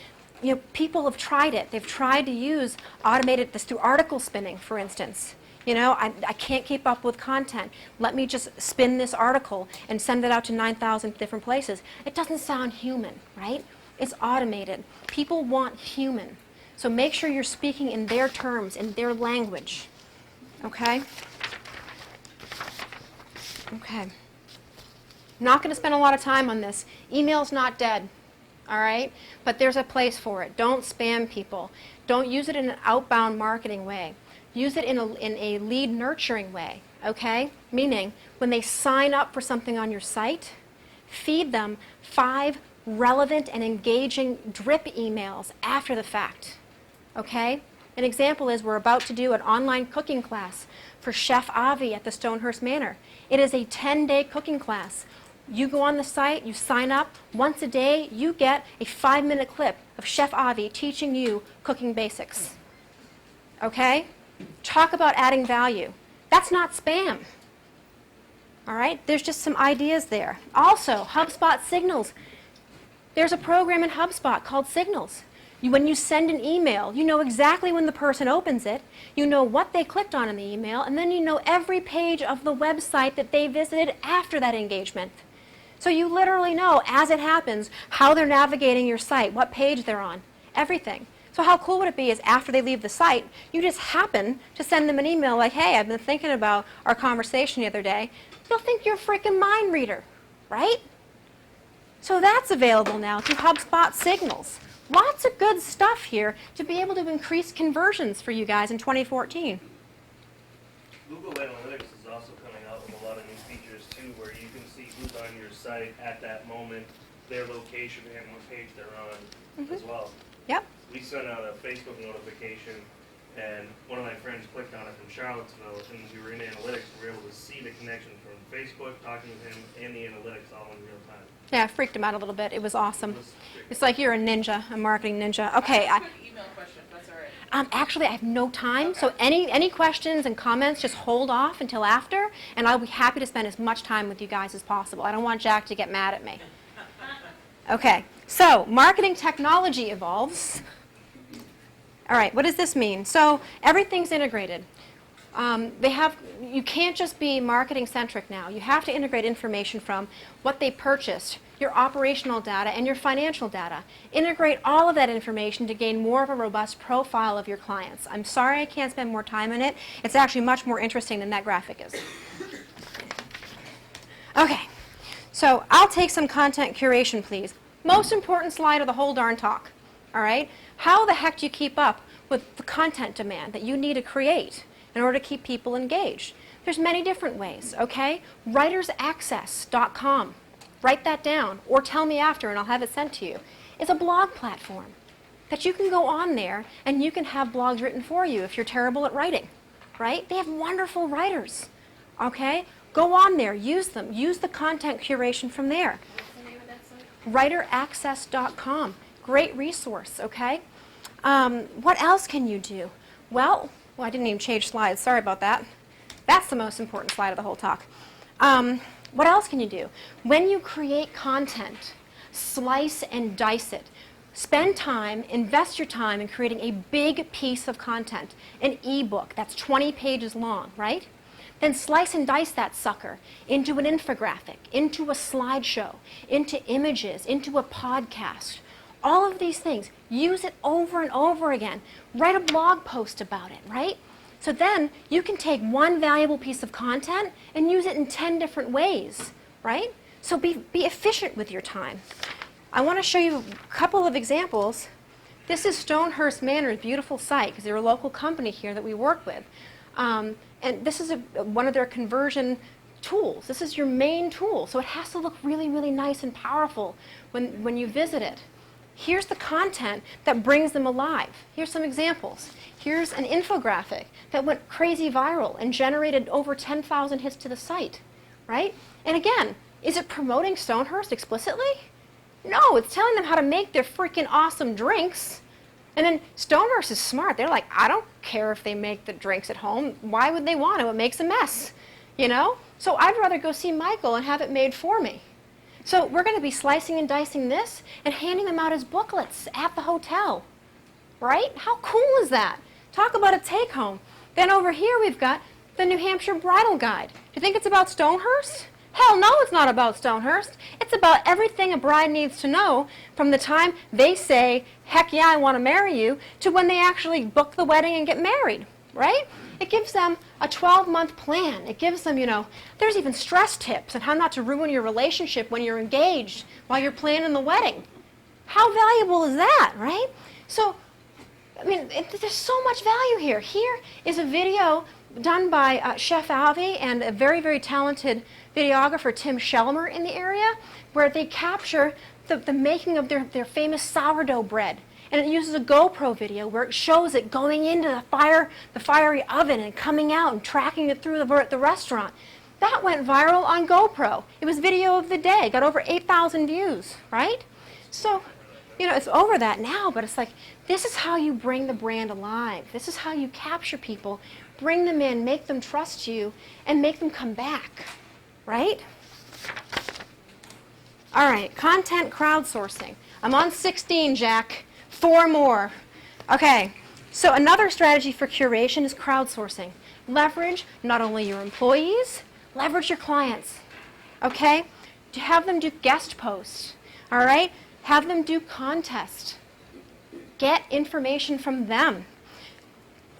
[SPEAKER 2] people have tried it. They've tried to use automated, this through article spinning, for instance. I can't keep up with content. Let me just spin this article and send it out to 9,000 different places. It doesn't sound human, right? It's automated. People want human. So make sure you're speaking in their terms, in their language, okay? Okay. Not going to spend a lot of time on this. Email's not dead, all right? But there's a place for it. Don't spam people. Don't use it in an outbound marketing way. Use it in a lead nurturing way, okay? Meaning, when they sign up for something on your site, feed them 5 relevant and engaging drip emails after the fact. Okay? An example is we're about to do an online cooking class for Chef Avi at the Stonehurst Manor. It is a 10-day cooking class. You go on the site, you sign up, once a day you get a 5-minute clip of Chef Avi teaching you cooking basics. Okay? Talk about adding value. That's not spam. All right? There's just some ideas there. Also, HubSpot Signals. There's a program in HubSpot called Signals. When you send an email, you know exactly when the person opens it, you know what they clicked on in the email, and then you know every page of the website that they visited after that engagement. So you literally know, as it happens, how they're navigating your site, what page they're on, everything. So how cool would it be is after they leave the site, you just happen to send them an email like, hey, I've been thinking about our conversation the other day. They'll think you're a freaking mind reader, right? So that's available now through HubSpot Signals. Lots of good stuff here to be able to increase conversions for you guys in 2014.
[SPEAKER 16] Google Analytics is also coming out with a lot of new features too, where you can see who's on your site at that moment, their location, and what page they're on as well.
[SPEAKER 2] Yep.
[SPEAKER 16] We sent out a Facebook notification, and one of my friends clicked on it from Charlottesville, and we were in analytics, we were able to see the connection from Facebook, talking with him, and the analytics all in real time.
[SPEAKER 2] Yeah, it freaked him out a little bit. It was awesome. It's like you're a ninja, a marketing ninja. Okay.
[SPEAKER 10] I have a quick email question, if that's all right.
[SPEAKER 2] Actually, I have no time, so any questions and comments, just hold off until after, and I'll be happy to spend as much time with you guys as possible. I don't want Jack to get mad at me. Okay, so marketing technology evolves. All right, what does this mean? So everything's integrated. You can't just be marketing centric now. You have to integrate information from what they purchased, your operational data, and your financial data. Integrate all of that information to gain more of a robust profile of your clients. I'm sorry I can't spend more time on it. It's actually much more interesting than that graphic is. Okay, so I'll take some content curation, please. Most important slide of the whole darn talk. All right? How the heck do you keep up with the content demand that you need to create in order to keep people engaged? There's many different ways, okay? WritersAccess.com, write that down, or tell me after and I'll have it sent to you. It's a blog platform that you can go on there and you can have blogs written for you if you're terrible at writing, right? They have wonderful writers, okay? Go on there, use them, use the content curation from there.
[SPEAKER 6] What's the name of that site?
[SPEAKER 2] WriterAccess.com, great resource, okay? What else can you do? Well, I didn't even change slides. Sorry about that. That's the most important slide of the whole talk. What else can you do? When you create content, slice and dice it. Spend time, invest your time in creating a big piece of content, an ebook that's 20 pages long, right? Then slice and dice that sucker into an infographic, into a slideshow, into images, into a podcast. All of these things, use it over and over again. Write a blog post about it, right? So then you can take one valuable piece of content and use it in 10 different ways, right? So be efficient with your time. I want to show you a couple of examples. This is Stonehurst Manor's beautiful site, because they're a local company here that we work with. And this is one of their conversion tools. This is your main tool, so it has to look really, really nice and powerful when you visit it. Here's the content that brings them alive. Here's some examples. Here's an infographic that went crazy viral and generated over 10,000 hits to the site, right? And again, is it promoting Stonehurst explicitly? No, it's telling them how to make their freaking awesome drinks. And then Stonehurst is smart. They're like, I don't care if they make the drinks at home. Why would they want to? It makes a mess, you know? So I'd rather go see Michael and have it made for me. So we're going to be slicing and dicing this and handing them out as booklets at the hotel, right? How cool is that? Talk about a take-home. Then over here we've got the New Hampshire Bridal Guide. Do you think it's about Stonehurst? Hell no, it's not about Stonehurst. It's about everything a bride needs to know from the time they say, heck yeah, I want to marry you, to when they actually book the wedding and get married, right? It gives them a 12-month plan. It gives them, there's even stress tips on how not to ruin your relationship when you're engaged while you're planning the wedding. How valuable is that, right? So, there's so much value here. Here is a video done by Chef Avi and a very, very talented videographer, Tim Shelmer, in the area, where they capture the making of their famous sourdough bread. And it uses a GoPro video where it shows it going into the fiery oven and coming out and tracking it through the restaurant. That went viral on GoPro. It was video of the day, got over 8,000 views, right? So, you know, it's over that now, but it's like, this is how you bring the brand alive. This is how you capture people, bring them in, make them trust you, and make them come back, right? All right, content crowdsourcing. I'm on 16, Jack. 4 more. Okay, so another strategy for curation is crowdsourcing. Leverage not only your employees, leverage your clients, okay? Have them do guest posts, all right? Have them do contests. Get information from them.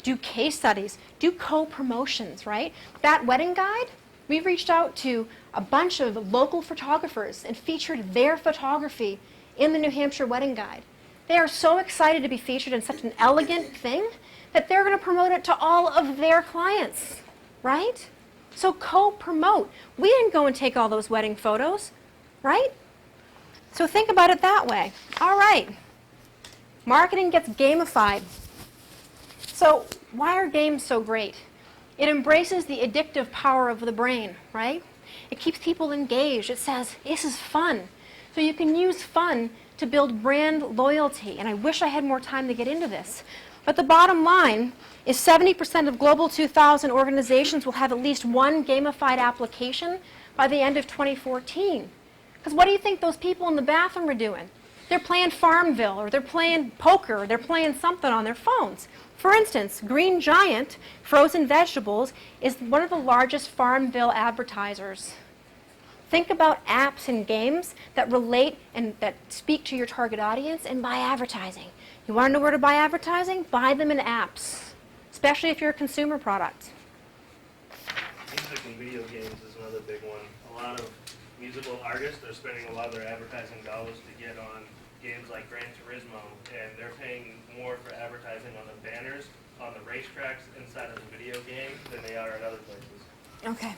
[SPEAKER 2] Do case studies. Do co-promotions, right? That wedding guide, we've reached out to a bunch of local photographers and featured their photography in the New Hampshire wedding guide. They are so excited to be featured in such an elegant thing that they're going to promote it to all of their clients, right? So co-promote. We didn't go and take all those wedding photos, right? So think about it that way. All right. Marketing gets gamified. So why are games so great? It embraces the addictive power of the brain, right? It keeps people engaged. It says, this is fun. So you can use fun to build brand loyalty. And I wish I had more time to get into this. But the bottom line is 70% of Global 2000 organizations will have at least one gamified application by the end of 2014. Because what do you think those people in the bathroom are doing? They're playing Farmville, or they're playing poker, or they're playing something on their phones. For instance, Green Giant Frozen Vegetables is one of the largest Farmville advertisers. Think about apps and games that relate and that speak to your target audience and buy advertising. You want to know where to buy advertising? Buy them in apps, especially if you're a consumer product.
[SPEAKER 16] Music and video games is another big one. A lot of musical artists are spending a lot of their advertising dollars to get on games like Gran Turismo, and they're paying more for advertising on the banners on the racetracks inside of the video game than they are at other places.
[SPEAKER 2] Okay.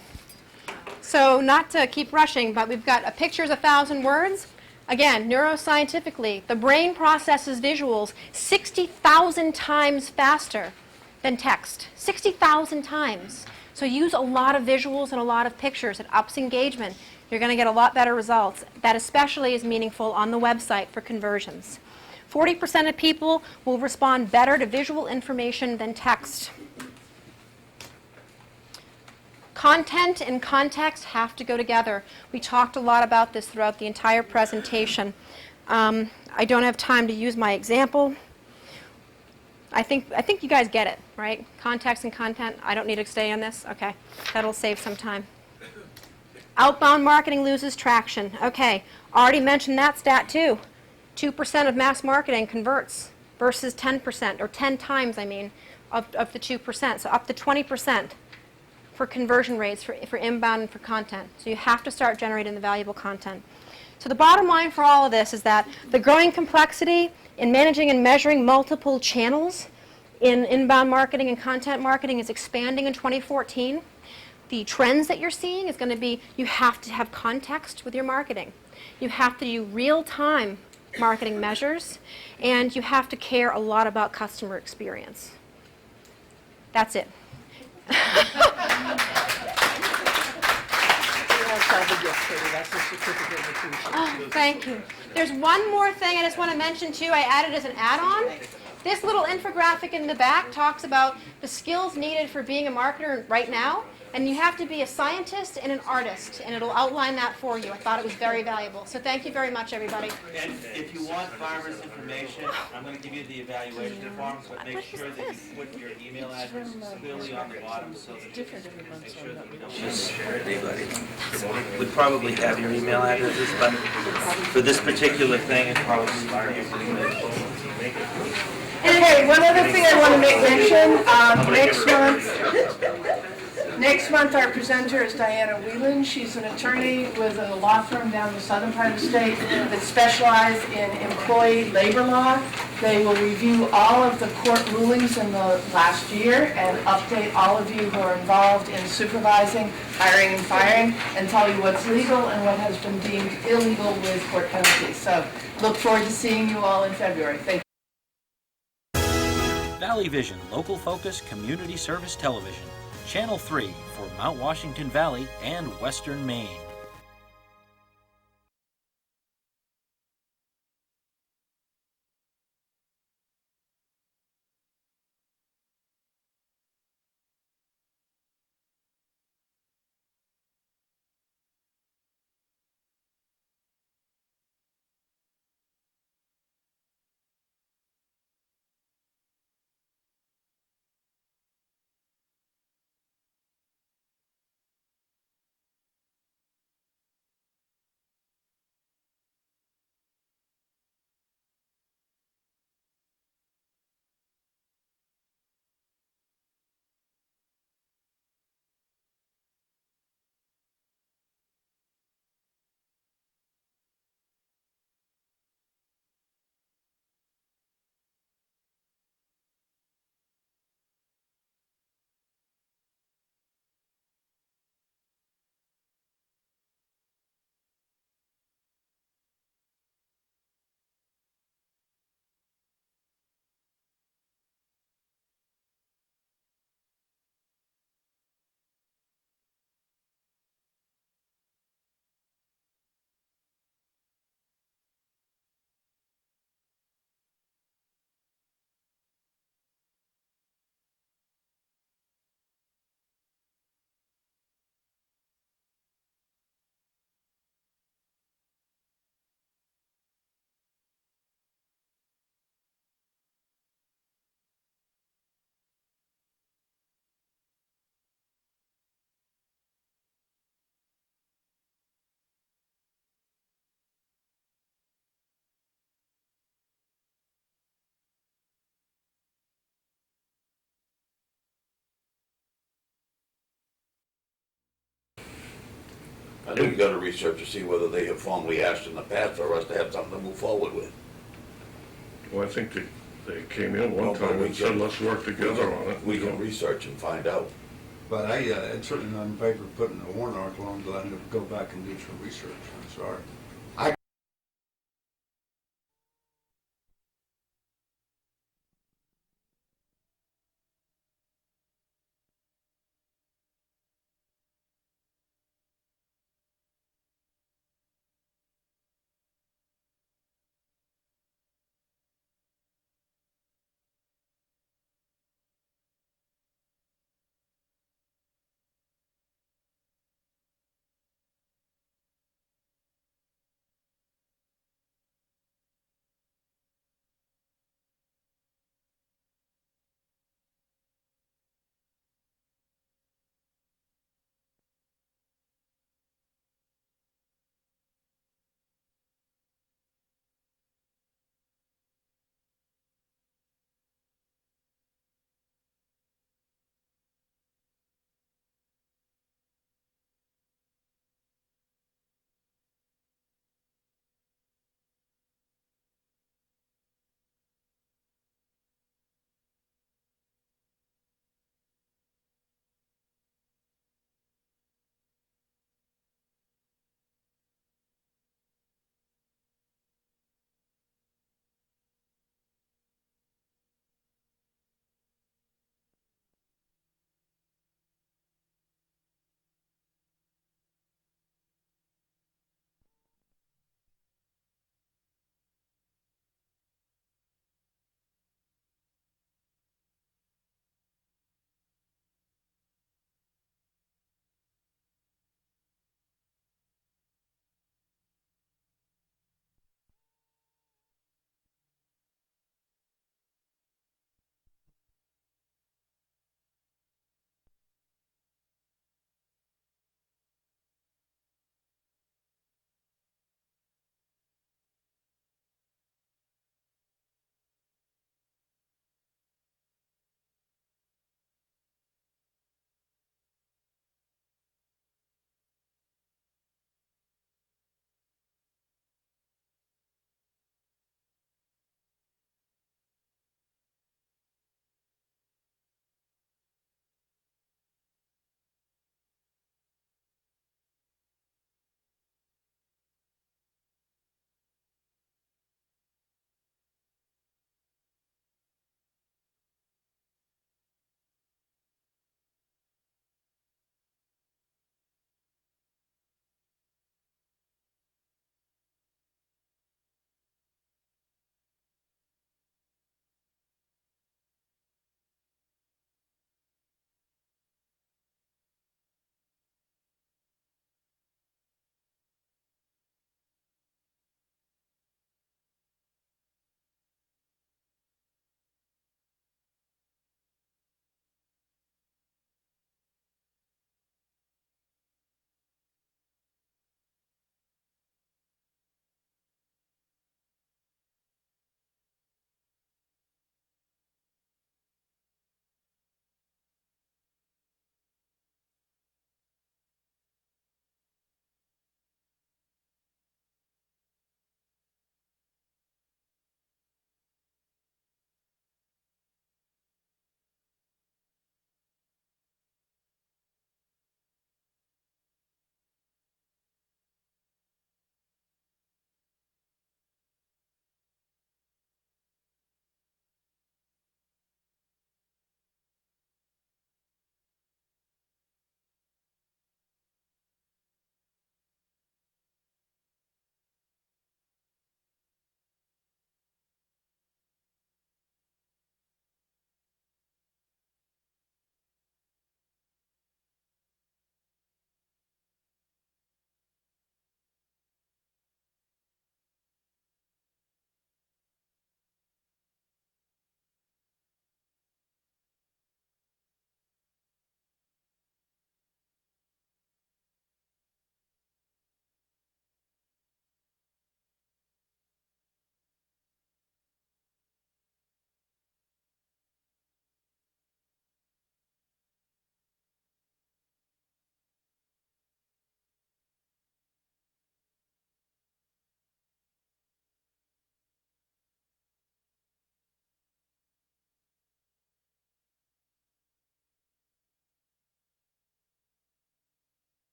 [SPEAKER 2] So not to keep rushing, but we've got a picture's 1,000 words. Again, neuroscientifically, the brain processes visuals 60,000 times faster than text. 60,000 times. So use a lot of visuals and a lot of pictures. It ups engagement. You're going to get a lot better results. That especially is meaningful on the website for conversions. 40% of people will respond better to visual information than text. Content and context have to go together. We talked a lot about this throughout the entire presentation. I don't have time to use my example. I think you guys get it, right? Context and content. I don't need to stay on this. Okay, that'll save some time. Outbound marketing loses traction. Okay, already mentioned that stat too. 2% of mass marketing converts versus 10%, or 10 times, I mean, of the 2%. So up to 20% for conversion rates for inbound and for content. So you have to start generating the valuable content. So the bottom line for all of this is that the growing complexity in managing and measuring multiple channels in inbound marketing and content marketing is expanding in 2014. The trends that you're seeing is going to be you have to have context with your marketing. You have to do real-time marketing measures, and you have to care a lot about customer experience. That's it. Oh, thank you. There's one more thing I just want to mention too. I added as an add-on. This little infographic in the back talks about the skills needed for being a marketer right now. And you have to be a scientist and an artist, and it'll outline that for you. I thought it was very valuable. So thank you very much, everybody.
[SPEAKER 17] And if you want farmers' information, I'm going to give you the evaluation forms, but make sure that you put your email address clearly on the bottom so that you can make sure that we don't just share it with anybody. We probably have your email addresses, but for this particular thing, it's probably smarter if we make it.
[SPEAKER 1] Okay, one other thing I want to make mention, next month our presenter is Diana Whelan. She's an attorney with a law firm down in the southern part of the state that specializes in employee labor law. They will review all of the court rulings in the last year and update all of you who are involved in supervising, hiring, and firing, and tell you what's legal and what has been deemed illegal with court penalties. So look forward to seeing you all in February. Thank you.
[SPEAKER 18] Valley Vision, local focus, community service television. Channel 3 for Mount Washington Valley and Western Maine.
[SPEAKER 19] I think we gotta research to see whether they have formally asked in the past for us to have something to move forward with.
[SPEAKER 20] Well, I think they came in one
[SPEAKER 19] Well, but
[SPEAKER 20] time
[SPEAKER 19] we
[SPEAKER 20] and said,
[SPEAKER 19] can-
[SPEAKER 20] let's work together on it.
[SPEAKER 19] We can research and find out.
[SPEAKER 21] But I'm certainly not in favor of putting a warrant article on, but I'm going to go back and do some research, I'm sorry.